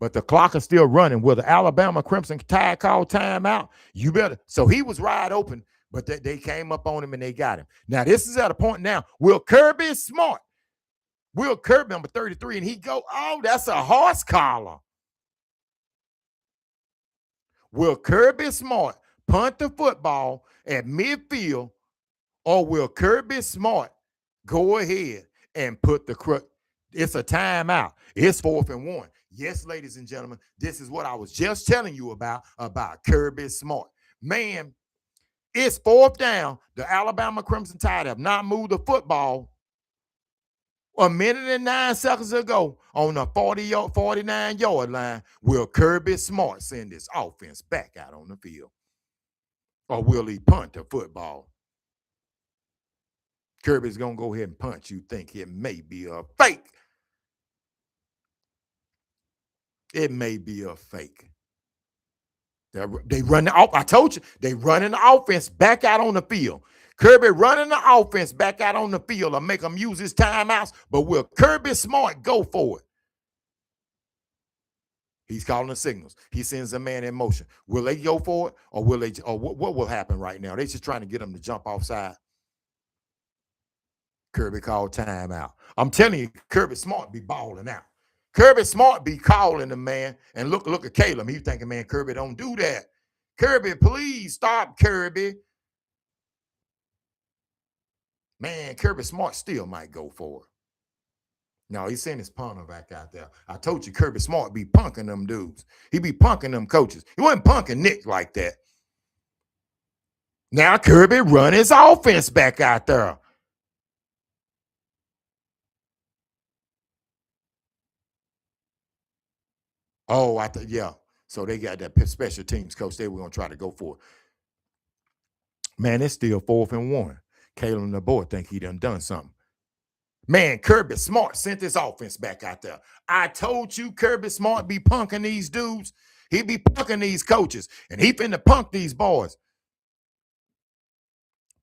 But the clock is still running. Will the Alabama Crimson Tide call timeout? You better. So he was wide open, but they came up on him and they got him. Now, this is at a point now. Will Kirby Smart? Will Kirby, number 33, and he go, oh, that's a horse collar. Will Kirby Smart punt the football at midfield, or will Kirby Smart go ahead and put the crook? It's a timeout. It's 4th and 1. Yes, ladies and gentlemen, this is what I was just telling you about Kirby Smart. Man, it's 4th down. The Alabama Crimson Tide have not moved the football a minute and 9 seconds ago on the 49-yard line. Will Kirby Smart send this offense back out on the field? Or will he punt the football? Kirby's going to go ahead and punch. You think it may be a fake. It may be a fake. They run the off. I told you, they running the offense back out on the field. Kirby running the offense back out on the field to make them use his timeouts. But will Kirby Smart go for it? He's calling the signals. He sends a man in motion. Will they go for it, or will they? Or what will happen right now? They're just trying to get him to jump offside. Kirby called timeout. I'm telling you, Kirby Smart be balling out. Kirby Smart be calling the man. And look at Caleb. He thinking, man, Kirby don't do that. Kirby, please stop, Kirby. Man, Kirby Smart still might go for it. No, he's sending his punter back out there. I told you Kirby Smart be punking them dudes. He be punking them coaches. He wasn't punking Nick like that. Now Kirby run his offense back out there. Oh, yeah. So they got that special teams coach. They were going to try to go for it. Man, it's still 4th and 1. Caleb and the boy think he done something. Man, Kirby Smart sent his offense back out there. I told you Kirby Smart be punking these dudes. He be punking these coaches. And he finna punk these boys.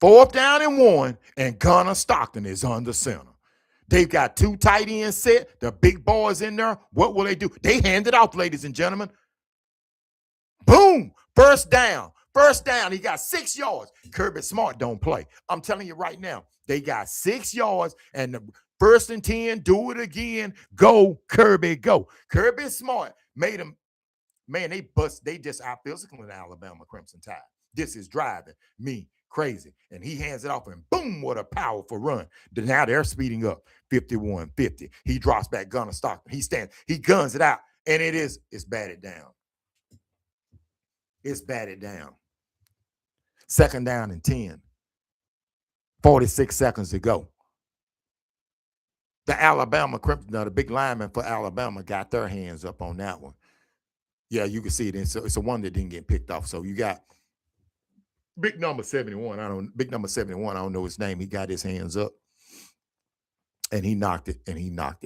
4th down and 1. And Gunnar Stockton is under center. They've got 2 tight ends set. The big boys in there. What will they do? They hand it off, ladies and gentlemen. Boom. First down. First down. He got 6 yards. Kirby Smart don't play. I'm telling you right now. They got 6 yards. And the 1st and 10. Do it again. Go, Kirby, go. Kirby Smart made him. Man, they just out physical in Alabama Crimson Tide. This is driving me crazy. And he hands it off and boom, what a powerful run. Now they're speeding up 51-50. He drops back Gunnar Stockton. He stands, he guns it out. And it's batted down. It's batted down. 2nd down and 10. 46 seconds to go. The Alabama Crimson, the big lineman for Alabama got their hands up on that one. Yeah, you can see it. It's a one that didn't get picked off. So you got big number 71. I don't know his name. He got his hands up and he knocked it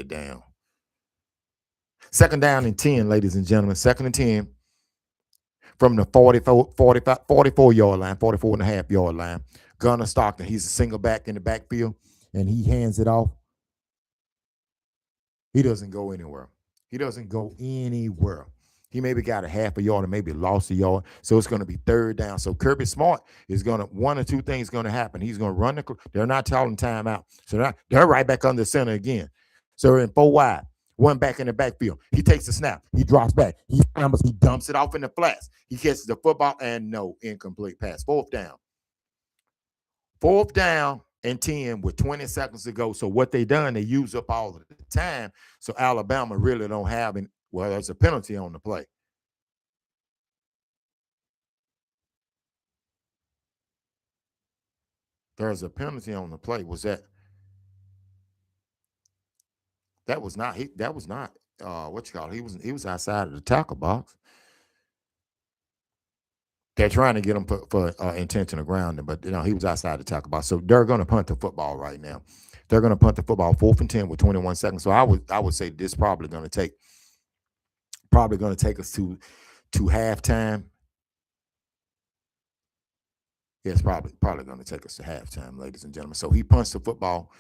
down. 2nd down and 10, ladies and gentlemen. 2nd and 10 from the 44 yard line, 44 and a half yard line. Gunnar Stockton, he's a single back in the backfield and he hands it off. He doesn't go anywhere. He maybe got a half a yard or maybe lost a yard. So it's going to be 3rd down. So Kirby Smart is going to, one or two things going to happen. He's going to run they're not calling timeout. So they're right back under center again. So they're in 4 wide, 1 back in the backfield. He takes the snap. He drops back. He scrambles. He dumps it off in the flats. He catches the football and no, incomplete pass. 4th down. 4th down and 10 with 20 seconds to go. So what they done, they use up all of the time. So Alabama really don't have any. Well, there's a penalty on the play. There's a penalty on the play. Was that? That was not. What you call it? He was outside of the tackle box. They're trying to get him for intentional grounding, but he was outside the tackle box. So they're going to punt the football right now. They're going to punt the football 4th and 10 with 21 seconds. So I would say this probably going to take us to halftime. Yeah, it's probably going to take us to halftime, ladies and gentlemen. So he punts the football,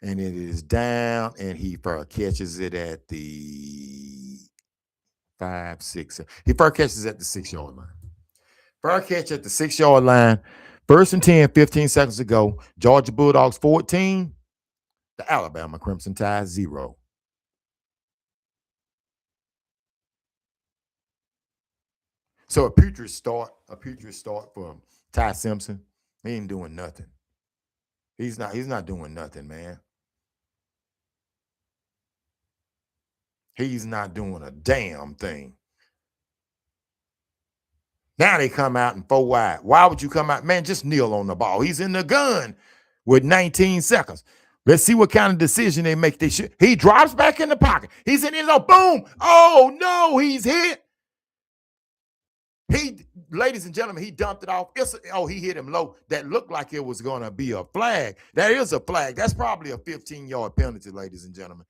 and it is down, and he catches it at the 5, 6. He first catches at the 6 yard line. First catch at the 6 yard line. 1st and 10, 15 seconds to go. Georgia Bulldogs 14. The Alabama Crimson Tide 0. So a putrid start for Ty Simpson. He ain't doing nothing. He's not doing nothing, man. He's not doing a damn thing. Now they come out in 4 wide. Why would you come out? Man, just kneel on the ball. He's in the gun with 19 seconds. Let's see what kind of decision they make. He drops back in the pocket. He's in his own. Boom. Oh, no, he's hit. Ladies and gentlemen, he dumped it off. He hit him low. That looked like it was going to be a flag. That is a flag. That's probably a 15-yard penalty, ladies and gentlemen.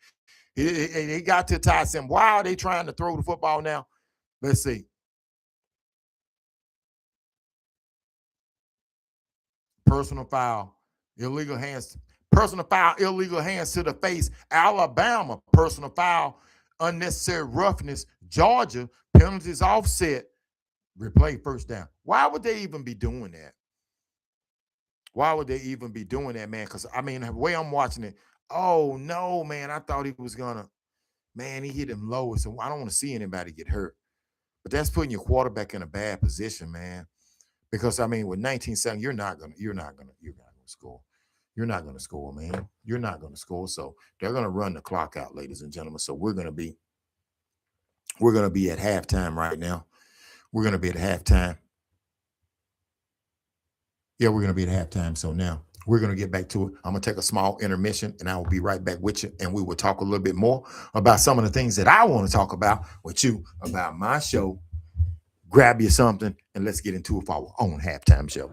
He got to tie him. Why are they trying to throw the football now? Let's see. Personal foul, illegal hands to the face. Alabama, personal foul, unnecessary roughness. Georgia, penalties offset. Replay 1st down. Why would they even be doing that? Man? Because, the way I'm watching it, oh, no, man, I thought he was going to. Man, he hit him low. So I don't want to see anybody get hurt. But that's putting your quarterback in a bad position, man. Because I mean, with 19-7, you're not gonna score. You're not gonna score, man. You're not gonna score. So they're gonna run the clock out, ladies and gentlemen. So we're gonna be at halftime right now. We're gonna be at halftime. Yeah, we're gonna be at halftime. So now we're gonna get back to it. I'm gonna take a small intermission, and I will be right back with you, and we will talk a little bit more about some of the things that I want to talk about with you about my show. Grab you something, and let's get into it for our own halftime show.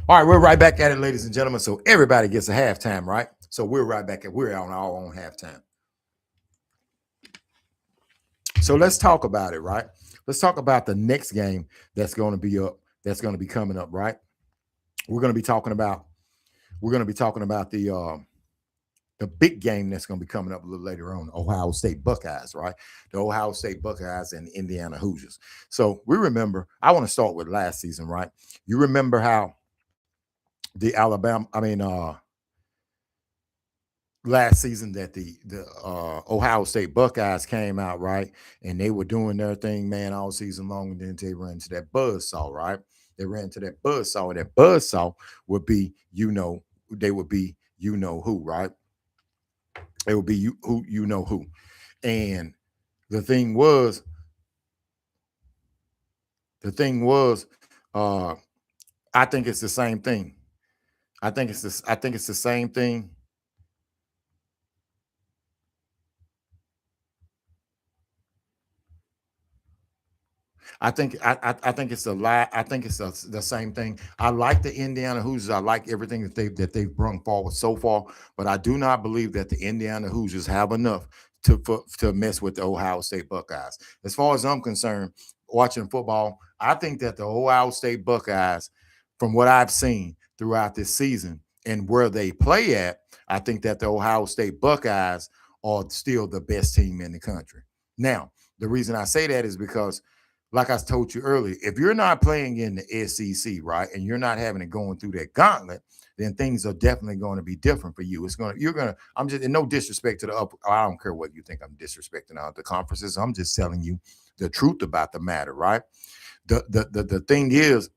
All right, we're right back at it, ladies and gentlemen. So everybody gets a halftime, right? So we're on our own halftime. So let's talk about it, right? Let's talk about the next game that's going to be up, that's going to be coming up, right? We're going to be talking about the big game that's going to be coming up a little later on, Ohio State Buckeyes, right? The Ohio State Buckeyes and Indiana Hoosiers. So we remember, I want to start with last season, right? You remember how the Alabama, I mean, last season that the Ohio State Buckeyes came out, right? And they were doing their thing, man, all season long, and then they ran into that buzzsaw, right? They ran into that buzzsaw, and that buzzsaw would be, they would be who, right? It would be who. And the thing was, the thing was, uh, I think it's the same thing. I think it's the same thing. I think it's a lie. I think it's the same thing. I like the Indiana Hoosiers. I like everything that they've brought forward so far, but I do not believe that the Indiana Hoosiers have enough to mess with the Ohio State Buckeyes. As far as I'm concerned, watching football, I think that the Ohio State Buckeyes, from what I've seen throughout this season and where they play at, I think that the Ohio State Buckeyes are still the best team in the country. Now, the reason I say that is because, like I told you earlier, if you're not playing in the SEC, right, and you're not having it going through that gauntlet, then things are definitely going to be different for you. I'm just, in no disrespect to the upper, I don't care what you think I'm disrespecting the conferences. I'm just telling you the truth about the matter, right? The thing is,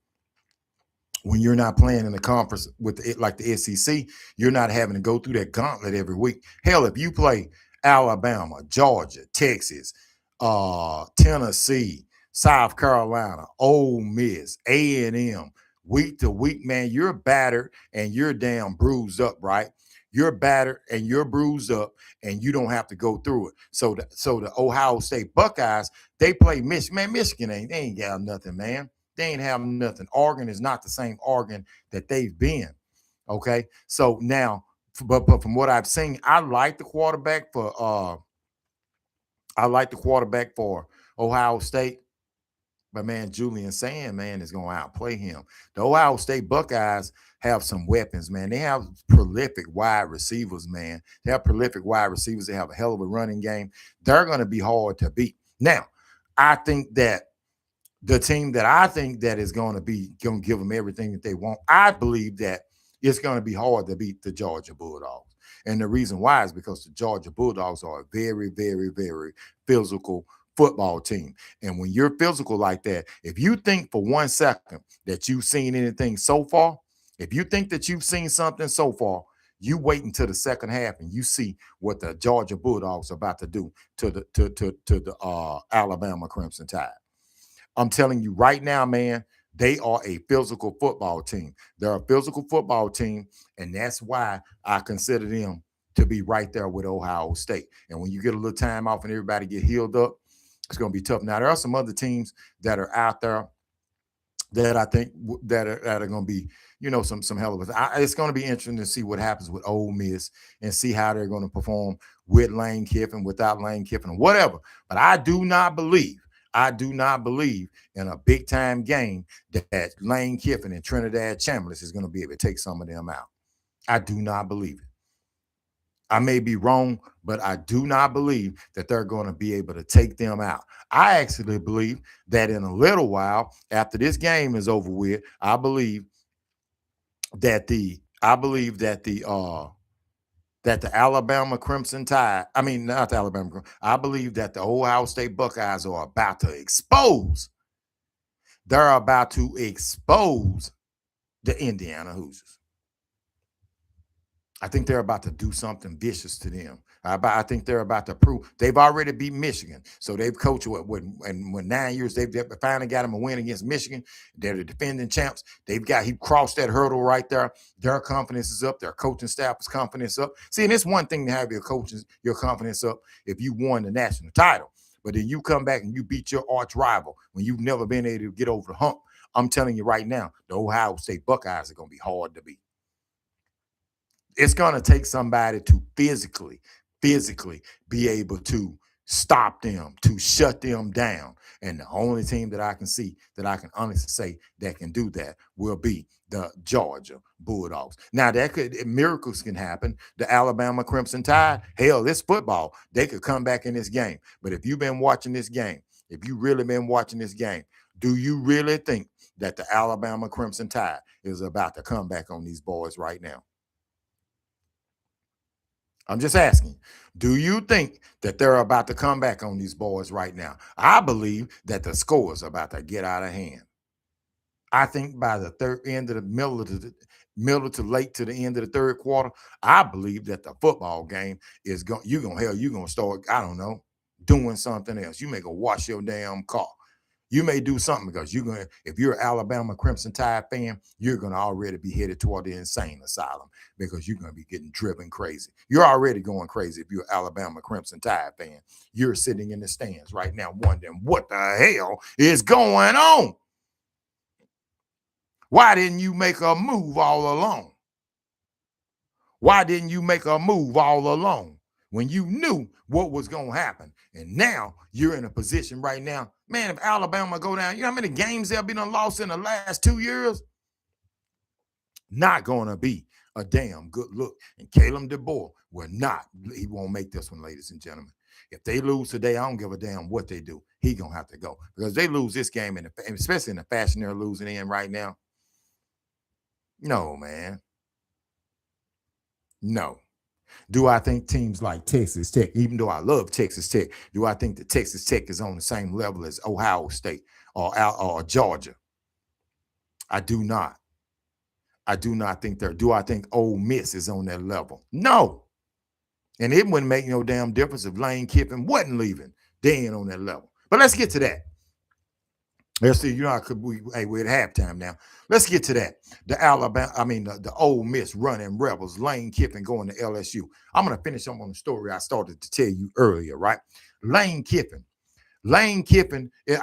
when you're not playing in the conference with it like the SEC, you're not having to go through that gauntlet every week. Hell, if you play Alabama, Georgia, Texas, Tennessee, South Carolina, Ole Miss, A&M, week to week, man, you're battered and you're damn bruised up, right? You're battered and you're bruised up, and you don't have to go through it. So the Ohio State Buckeyes, they play Michigan. Man, Michigan they ain't got nothing, man. They ain't have nothing. Oregon is not the same Oregon that they've been. Okay. So now, but from what I've seen, I like the quarterback for Ohio State. But man, Julian Sand, man, is going to outplay him. The Ohio State Buckeyes have some weapons, man. They have prolific wide receivers, man. They have prolific wide receivers. They have a hell of a running game. They're going to be hard to beat. Now, I think that the team that I think that is going to give them everything that they want, I believe that it's going to be hard to beat the Georgia Bulldogs. And the reason why is because the Georgia Bulldogs are a very, very, very physical football team. And when you're physical like that, if you think for 1 second that you've seen anything so far, if you think that you've seen something so far, you wait until the second half and you see what the Georgia Bulldogs are about to do to the Alabama Crimson Tide. I'm telling you right now, man, they are a physical football team. They're a physical football team, and that's why I consider them to be right there with Ohio State. And when you get a little time off and everybody get healed up, it's going to be tough. Now, there are some other teams that are out there that I think that are going to be, some hell of a. It's going to be interesting to see what happens with Ole Miss and see how they're going to perform with Lane Kiffin, without Lane Kiffin, whatever. But I do not believe in a big time game that Lane Kiffin and Trinidad Chambliss is going to be able to take some of them out. I do not believe it. I may be wrong, but I do not believe that they're going to be able to take them out. I actually believe that in a little while, after this game is over with, I believe that the Alabama Crimson Tide, I mean, not the Alabama, I believe that the Ohio State Buckeyes are about to expose. They're about to expose the Indiana Hoosiers. I think they're about to do something vicious to them. I think they're about to prove they've already beat Michigan. So they've coached when 9 years they've finally got them a win against Michigan. They're the defending champs. He crossed that hurdle right there. Their confidence is up. Their coaching staff's confidence up. See, and it's one thing to have your confidence up if you won the national title. But then you come back and you beat your arch rival when you've never been able to get over the hump. I'm telling you right now, the Ohio State Buckeyes are going to be hard to beat. It's going to take somebody to physically be able to stop them, to shut them down. And the only team that I can see that I can honestly say that can do that will be the Georgia Bulldogs. Now, miracles can happen. The Alabama Crimson Tide, hell, it's football. They could come back in this game. But if you've been watching this game, if you really been watching this game, do you really think that the Alabama Crimson Tide is about to come back on these boys right now? I'm just asking, do you think that they're about to come back on these boys right now? I believe that the score is about to get out of hand. I think by the middle to late to the end of the third quarter, I believe that the football game is you're gonna start, I don't know, doing something else. You may go wash your damn car. You may do something because you're gonna, if you're an Alabama Crimson Tide fan, you're gonna already be headed toward the insane asylum because you're gonna be getting driven crazy. You're already going crazy if you're an Alabama Crimson Tide fan. You're sitting in the stands right now wondering what the hell is going on. Why didn't you make a move all along? Why didn't you make a move all along when you knew what was going to happen? And now you're in a position right now, man, if Alabama go down, you know how many games they've been lost in the last 2 years? Not going to be a damn good look. And Caleb DeBoer will not, he won't make this one, ladies and gentlemen. If they lose today, I don't give a damn what they do. He going to have to go because they lose this game, especially in the fashion they're losing in right now. No, man. No. Do I think teams like Texas Tech, even though I love Texas Tech, do I think that Texas Tech is on the same level as Ohio State or Georgia? I do not. I do not think they're. Do I think Ole Miss is on that level? No. And it wouldn't make no damn difference if Lane Kiffin wasn't leaving. They ain't on that level. But let's get to that. Let's see, you know, we're at halftime now. Let's get to that. The Ole Miss running Rebels, Lane Kiffin going to LSU. I'm going to finish up on the story I started to tell you earlier, right? Lane Kiffin,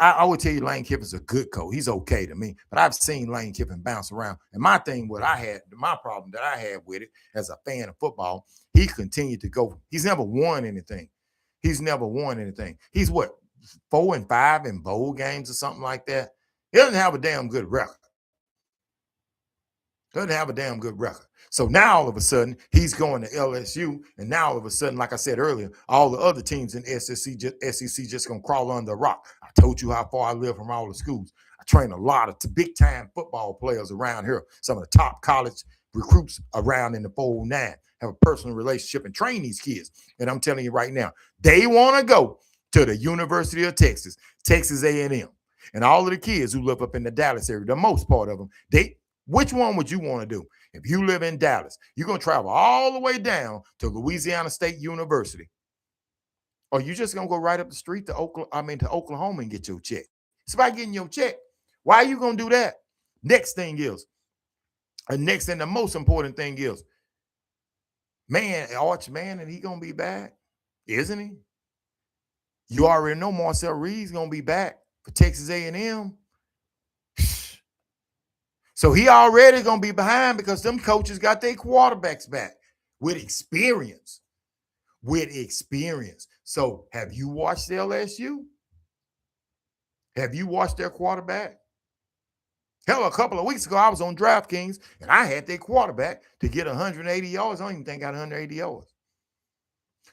I would tell you Lane Kiffin's a good coach. He's okay to me, but I've seen Lane Kiffin bounce around. And my problem that I had with it as a fan of football, he continued to go. He's never won anything. He's what? 4-5 in bowl games or something like that. He doesn't have a damn good record. So now all of a sudden he's going to LSU, and now all of a sudden, like I said earlier, all the other teams in SEC just gonna crawl under the rock. I told you how far I live from all the schools. I train a lot of big time football players around here. Some of the top college recruits around in the 409 have a personal relationship and train these kids. And I'm telling you right now, they want to go to the University of Texas, Texas A&M. And all of the kids who live up in the Dallas area, the most part of them, which one would you want to do? If you live in Dallas, you're going to travel all the way down to Louisiana State University. Or you just going to go right up the street to Oklahoma and get your check. It's about getting your check. Why are you going to do that? Next thing is, and the most important thing is, man, Arch Manning, he going to be back, isn't he? You already know Marcel Reed's going to be back for Texas A&M. So he already going to be behind because them coaches got their quarterbacks back with experience. So have you watched LSU? Have you watched their quarterback? Hell, a couple of weeks ago, I was on DraftKings, and I had their quarterback to get 180 yards. I don't even think I got 180 yards.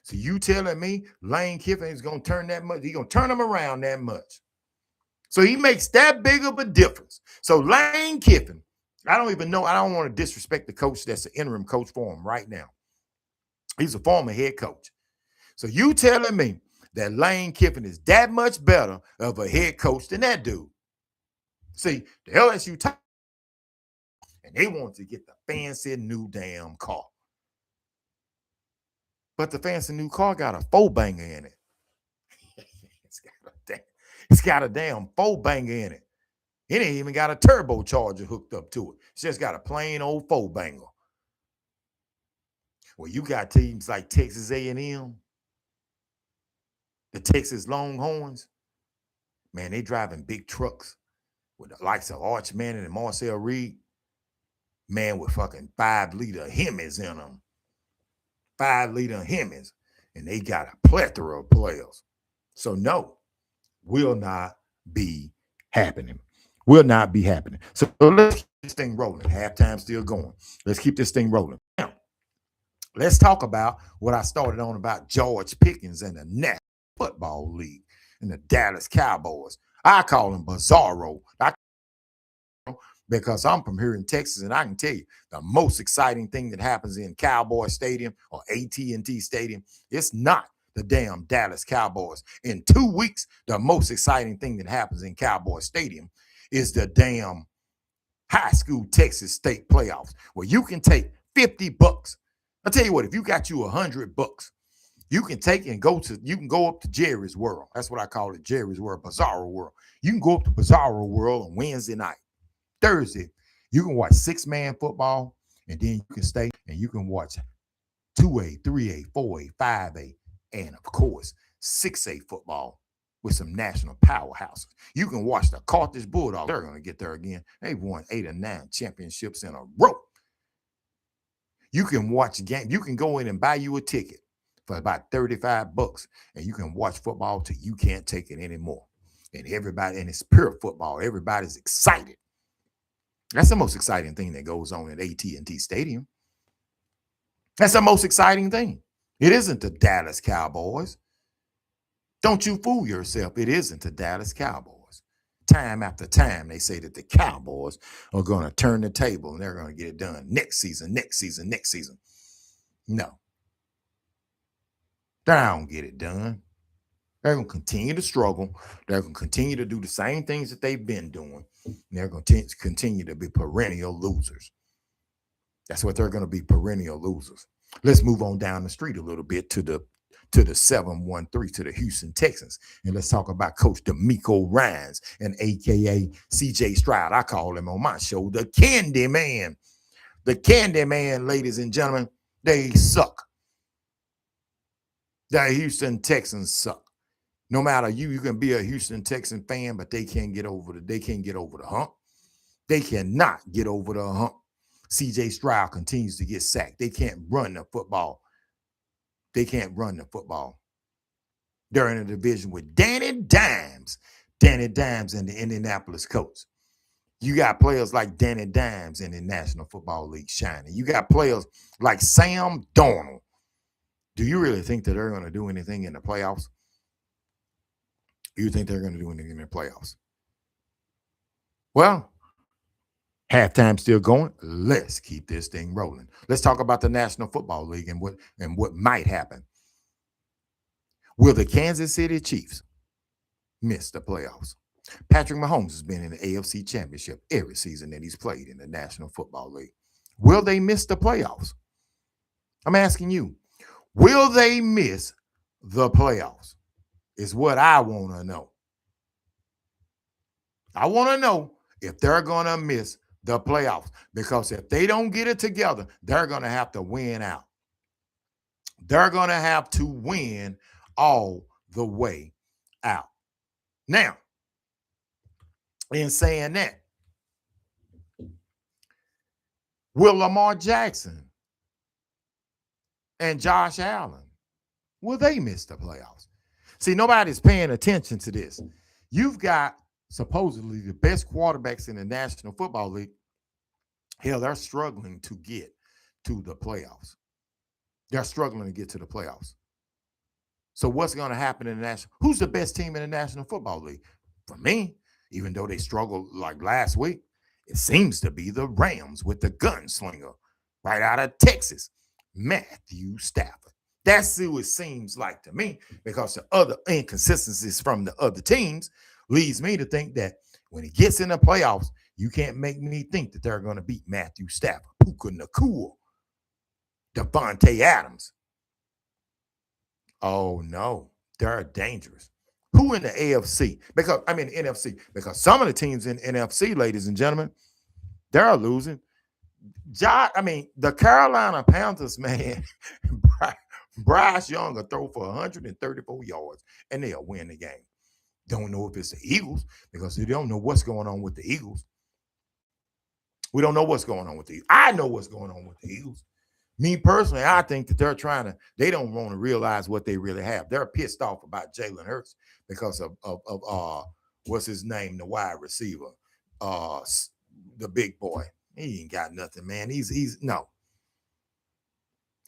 So you telling me Lane Kiffin is going to turn that much? He's going to turn them around that much. So he makes that big of a difference. So Lane Kiffin, I don't even know. I don't want to disrespect the coach that's the interim coach for him right now. He's a former head coach. So you telling me that Lane Kiffin is that much better of a head coach than that dude? See, the LSU and they want to get the fancy new damn car. But the fancy new car got a 4-banger in it. It's got a damn 4-banger in it. It ain't even got a turbocharger hooked up to it. It's just got a plain old 4-banger. Well, you got teams like Texas A&M, the Texas Longhorns. Man, they driving big trucks with the likes of Arch Manning and Marcel Reed. Man, with fucking 5-liter Hemis in them. 5-liter Hemis. And they got a plethora of players. So no, will not be happening. So let's keep this thing rolling. Halftime still going. Let's keep this thing rolling. Now, let's talk about what I started on about George Pickens and the National Football League and the Dallas Cowboys. I call him Bizarro. Because I'm from here in Texas, and I can tell you the most exciting thing that happens in Cowboy Stadium or AT&T Stadium, it's not the damn Dallas Cowboys. In 2 weeks, the most exciting thing that happens in Cowboy Stadium is the damn high school Texas State playoffs, where you can take $50. I'll tell you what, if you got you $100 You can take and you can go up to Jerry's World. That's what I call it, Jerry's World, Bizarro World. You can go up to Bizarro World on Wednesday night. Thursday, you can watch 6-man football, and then you can stay and you can watch 2A, 3A, 4A, 5A, and of course, 6A football with some national powerhouses. You can watch the Carthage Bulldogs. They're going to get there again. They've won 8 or 9 championships in a row. You can watch a game. You can go in and buy you a ticket for about $35, and you can watch football till you can't take it anymore. And it's pure football. Everybody's excited. That's the most exciting thing that goes on at AT&T Stadium. That's the most exciting thing. It isn't the Dallas Cowboys. Don't you fool yourself. It isn't the Dallas Cowboys. Time after time, they say that the Cowboys are going to turn the table and they're going to get it done next season. No. They don't get it done. They're going to continue to struggle. They're going to continue to do the same things that they've been doing. And they're going to continue to be perennial losers. That's what they're going to be, perennial losers. Let's move on down the street a little bit to the 713, to the Houston Texans. And let's talk about Coach DeMeco Ryans and AKA CJ Stroud. I call him on my show the Candy Man. The Candy Man, ladies and gentlemen, they suck. The Houston Texans suck. No matter you can be a Houston Texan fan, but they can't get over the hump. They cannot get over the hump. CJ Stroud continues to get sacked. They can't run the football. They're in a division with Danny Dimes and the Indianapolis Colts. You got players like Danny Dimes in the National Football League shining. You got players like Sam Darnold. Do you really think that they're going to do anything in the playoffs? You think they're going to do anything in the playoffs? Well, halftime still going. Let's keep this thing rolling. Let's talk about the National Football League and what might happen. Will the Kansas City Chiefs miss the playoffs? Patrick Mahomes has been in the AFC Championship every season that he's played in the National Football League. Will they miss the playoffs? I'm asking you. Will they miss the playoffs? Is what I want to know. I want to know if they're going to miss the playoffs, because if they don't get it together, they're going to have to win out. They're going to have to win all the way out. Now, in saying that, will Lamar Jackson and Josh Allen, will they miss the playoffs? See, nobody's paying attention to this. You've got supposedly the best quarterbacks in the National Football League. Hell, they're struggling to get to the playoffs. They're struggling to get to the playoffs. So what's going to happen in the National? Who's the best team in the National Football League? For me, even though they struggled like last week, it seems to be the Rams with the gunslinger right out of Texas, Matthew Stafford. That's who it seems like to me, because the other inconsistencies from the other teams leads me to think that when it gets in the playoffs, you can't make me think that they're going to beat Matthew Stafford, Puka Nacua, Devontae Adams. Oh, no, they're dangerous. Who in the AFC? NFC, because some of the teams in NFC, ladies and gentlemen, they're losing. The Carolina Panthers, man, Bryce Young will throw for 134 yards, and they'll win the game. Don't know if it's the Eagles, because they don't know what's going on with the Eagles. We don't know what's going on with the Eagles. I know what's going on with the Eagles. Me personally, I think that they don't want to realize what they really have. They're pissed off about Jalen Hurts because of what's his name, the wide receiver, the big boy. He ain't got nothing, man. No.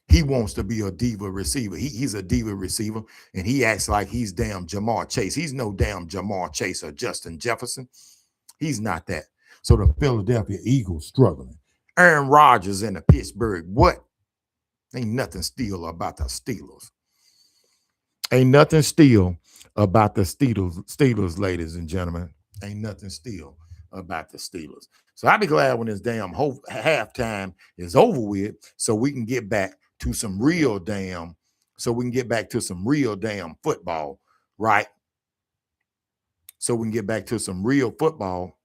He wants to be a diva receiver. He's a diva receiver, and he acts like he's damn Jamar Chase. He's no damn Jamar Chase or Justin Jefferson. He's not that. So the Philadelphia Eagles struggling. Aaron Rodgers in the Pittsburgh. What? Ain't nothing still about the Steelers. Ain't nothing still about the Steelers, ladies and gentlemen. Ain't nothing still about the Steelers. So I'll be glad when this damn halftime is over with, so we can get back to some real damn so we can get back to some real damn football, right? So we can get back to some real football,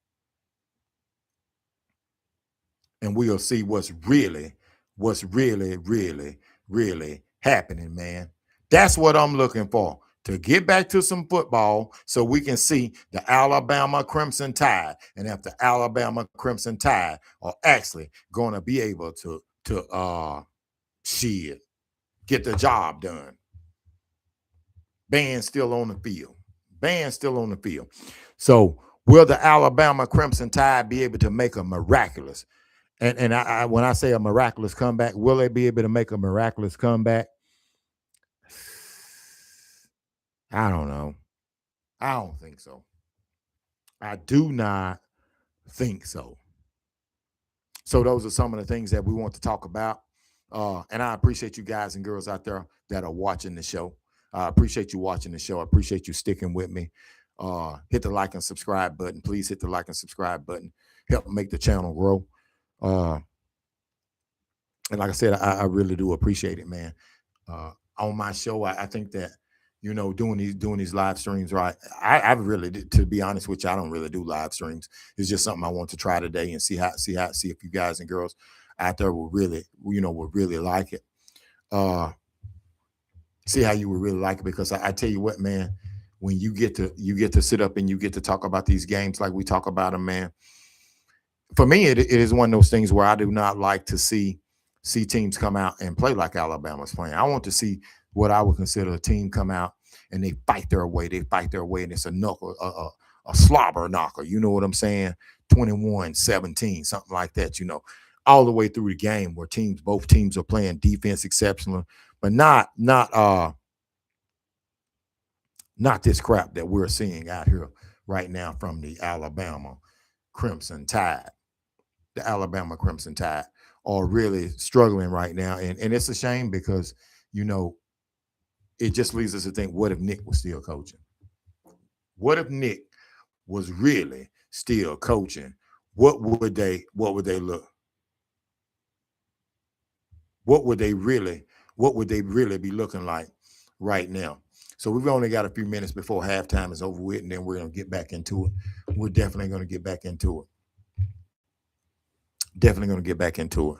and we'll see what's really, really happening, man. That's what I'm looking for. To get back to some football so we can see the Alabama Crimson Tide. And if the Alabama Crimson Tide are actually going to be able to get the job done. Band still on the field. Band still on the field. So will the Alabama Crimson Tide be able to make a miraculous? And I when I say a miraculous comeback, will they be able to make a miraculous comeback? I don't know. I don't think so. I do not think so. So those are some of the things that we want to talk about. And I appreciate you guys and girls out there that are watching the show. I appreciate you watching the show. I appreciate you sticking with me. Hit the like and subscribe button. Please hit the like and subscribe button. Help make the channel grow. And like I said, I really do appreciate it, man. On my show, I think that, you know, doing these live streams, right? I really, to be honest with you, I don't really do live streams. It's just something I want to try today and see if you guys and girls out there will really, would really like it. See how you would really like it, because I tell you what, man, when you get to sit up and you get to talk about these games like we talk about them, man. For me, it is one of those things where I do not like to see teams come out and play like Alabama's playing. I want to see what I would consider a team come out and they fight their way. And it's a slobber knocker. You know what I'm saying? 21-17, something like that, all the way through the game, where both teams are playing defense exceptional, but not this crap that we're seeing out here right now from the Alabama Crimson Tide. The Alabama Crimson Tide are really struggling right now. And it's a shame, because, it just leads us to think, what if Nick was still coaching? What if Nick was really still coaching? What would they look? What would they really be looking like right now? So we've only got a few minutes before halftime is over with, and then we're going to get back into it. We're definitely going to get back into it. Definitely going to get back into it.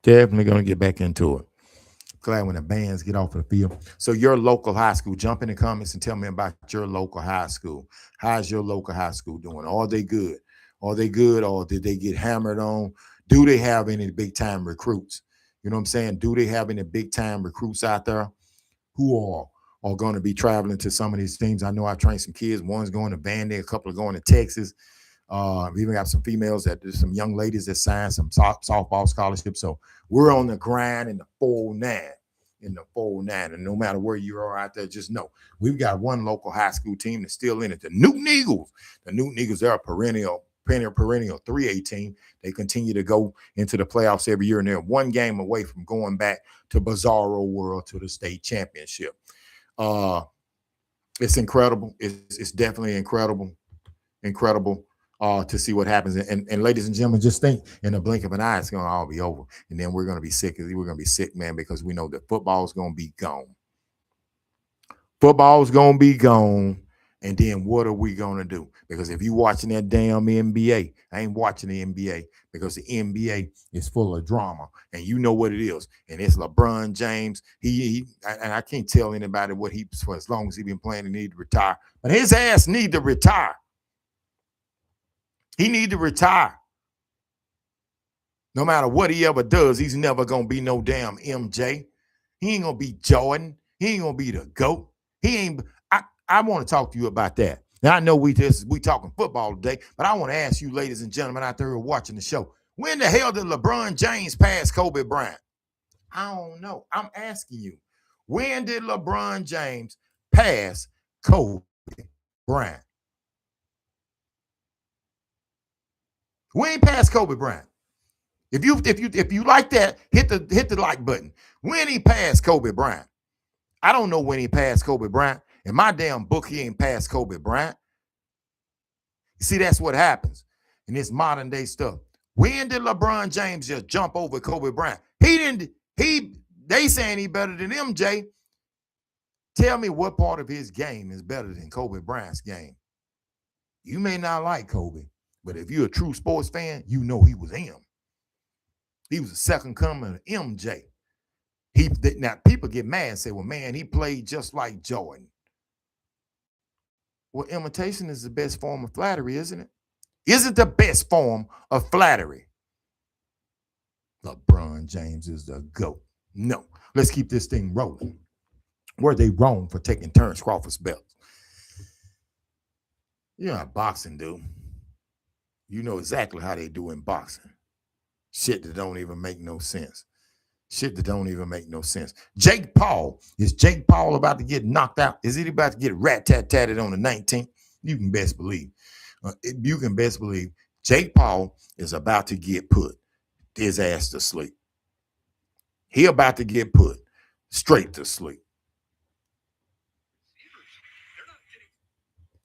Definitely going to get back into it. Glad when the bands get off the field. So your local high school, jump in the comments and tell me about your local high school. How's your local high school doing? Are they good? Are they good, or did they get hammered on? Do they have any big time recruits? You know what I'm saying? Do they have any big time recruits out there who are going to be traveling to some of these teams? I know I trained some kids. One's going to Vandy, a couple are going to Texas. We even got some females, there's some young ladies that signed some softball scholarships. So we're on the grind in the 4-9. And no matter where you are out there, just know we've got one local high school team that's still in it. The Newton Eagles. The Newton Eagles, they're a perennial 3A team. They continue to go into the playoffs every year, and they're one game away from going back to Bizarro World, to the state championship. It's incredible. It's definitely incredible to see what happens. And ladies and gentlemen, just think, in the blink of an eye, it's going to all be over. And then we're going to be sick. We're going to be sick, man, because we know that football is going to be gone. Football is going to be gone. And then what are we going to do? Because if you're watching that damn NBA, I ain't watching the NBA, because the NBA is full of drama, and you know what it is. And it's LeBron James. And I can't tell anybody what for as long as he's been playing, he need to retire. But his ass need to retire. He need to retire. No matter what he ever does, he's never going to be no damn MJ. He ain't going to be Jordan. He ain't going to be the GOAT. I want to talk to you about that. Now, I know we talking football today, but I want to ask you, ladies and gentlemen out there who are watching the show, when the hell did LeBron James pass Kobe Bryant? I don't know. I'm asking you. When did LeBron James pass Kobe Bryant? When he passed Kobe Bryant? If you like that, hit the like button. When he passed Kobe Bryant? I don't know when he passed Kobe Bryant. In my damn book, he ain't passed Kobe Bryant. You see, that's what happens in this modern day stuff. When did LeBron James just jump over Kobe Bryant? He didn't. They saying he better than MJ. Tell me what part of his game is better than Kobe Bryant's game. You may not like Kobe, but if you're a true sports fan, you know he was him. He was the second coming of MJ. Now people get mad and say, well, man, he played just like Jordan. Well, imitation is the best form of flattery, isn't it? Is it the best form of flattery? LeBron James is the GOAT. No. Let's keep this thing rolling. Were they wrong for taking Terrence Crawford's belt? You know how boxing do. You know exactly how they do in boxing. Shit that don't even make no sense. Shit that don't even make no sense. Jake Paul. Is Jake Paul about to get knocked out? Is he about to get rat-tat-tatted on the 19th? You can best believe. You can best believe Jake Paul is about to get put his ass to sleep. He about to get put straight to sleep.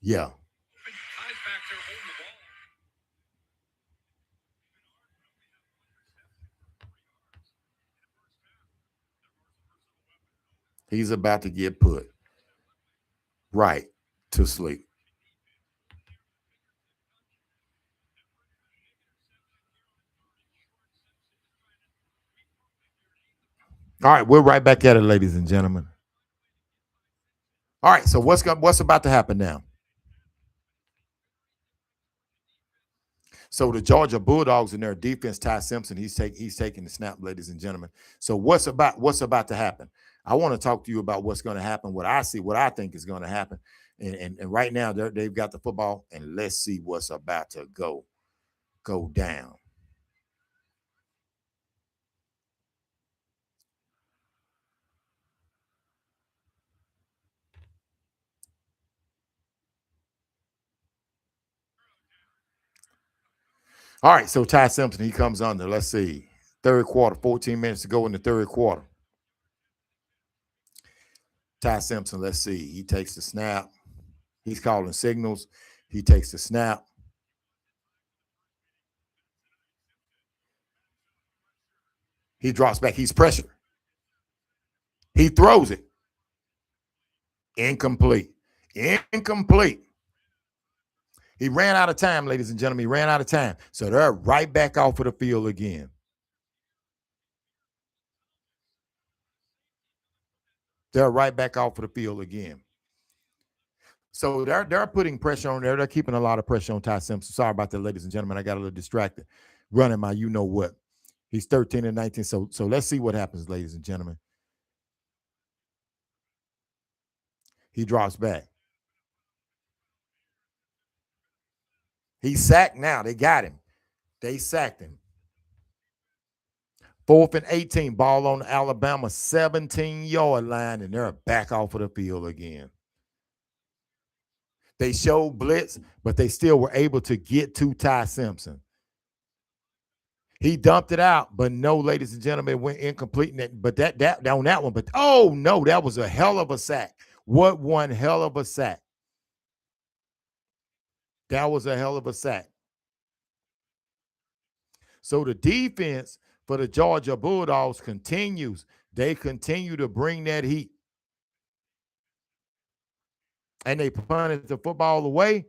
Yeah. He's about to get put right to sleep. All right, we're right back at it, ladies and gentlemen. All right, so what's about to happen now? So the Georgia Bulldogs in their defense, Ty Simpson, he's taking the snap, ladies and gentlemen. So what's about to happen? I want to talk to you about what's going to happen, what I see, what I think is going to happen. And right now they've got the football, and let's see what's about to go down. All right, so Ty Simpson, he comes under. Let's see. Third quarter, 14 minutes to go in the third quarter. Ty Simpson, let's see. He takes the snap. He's calling signals. He takes the snap. He drops back. He's pressured. He throws it. Incomplete. Incomplete. He ran out of time, ladies and gentlemen. He ran out of time. So they're right back off of the field again. They're right back off of the field again. So they're putting pressure on there. They're keeping a lot of pressure on Ty Simpson. Sorry about that, ladies and gentlemen. I got a little distracted. Running my you know what. He's 13 and 19. So let's see what happens, ladies and gentlemen. He drops back. He's sacked now. They got him. They sacked him. 4th and 18. Ball on the Alabama 17-yard line, and they're back off of the field again. They showed blitz, but they still were able to get to Ty Simpson. He dumped it out, but no, ladies and gentlemen, it went incomplete. But that on that one, but oh no, that was a hell of a sack. What one hell of a sack. That was a hell of a sack. So the defense for the Georgia Bulldogs continues. They continue to bring that heat. And they punted the football away.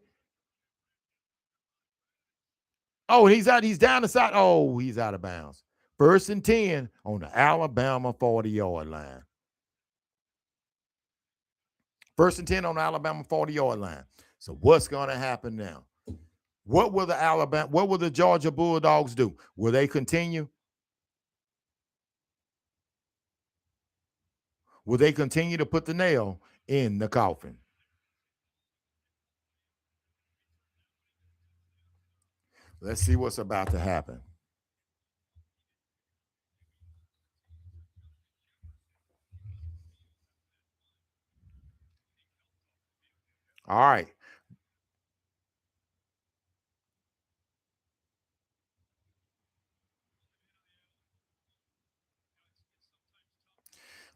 Oh, he's out. He's down the side. Oh, he's out of bounds. 1st and 10 on the Alabama 40-yard line. 1st and 10 on the Alabama 40-yard line. So what's going to happen now? What will the Georgia Bulldogs do? Will they continue? Will they continue to put the nail in the coffin? Let's see what's about to happen. All right.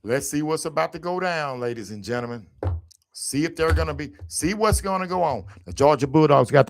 Let's see what's about to go down, ladies and gentlemen. See if they're going to see what's going to go on. The Georgia Bulldogs got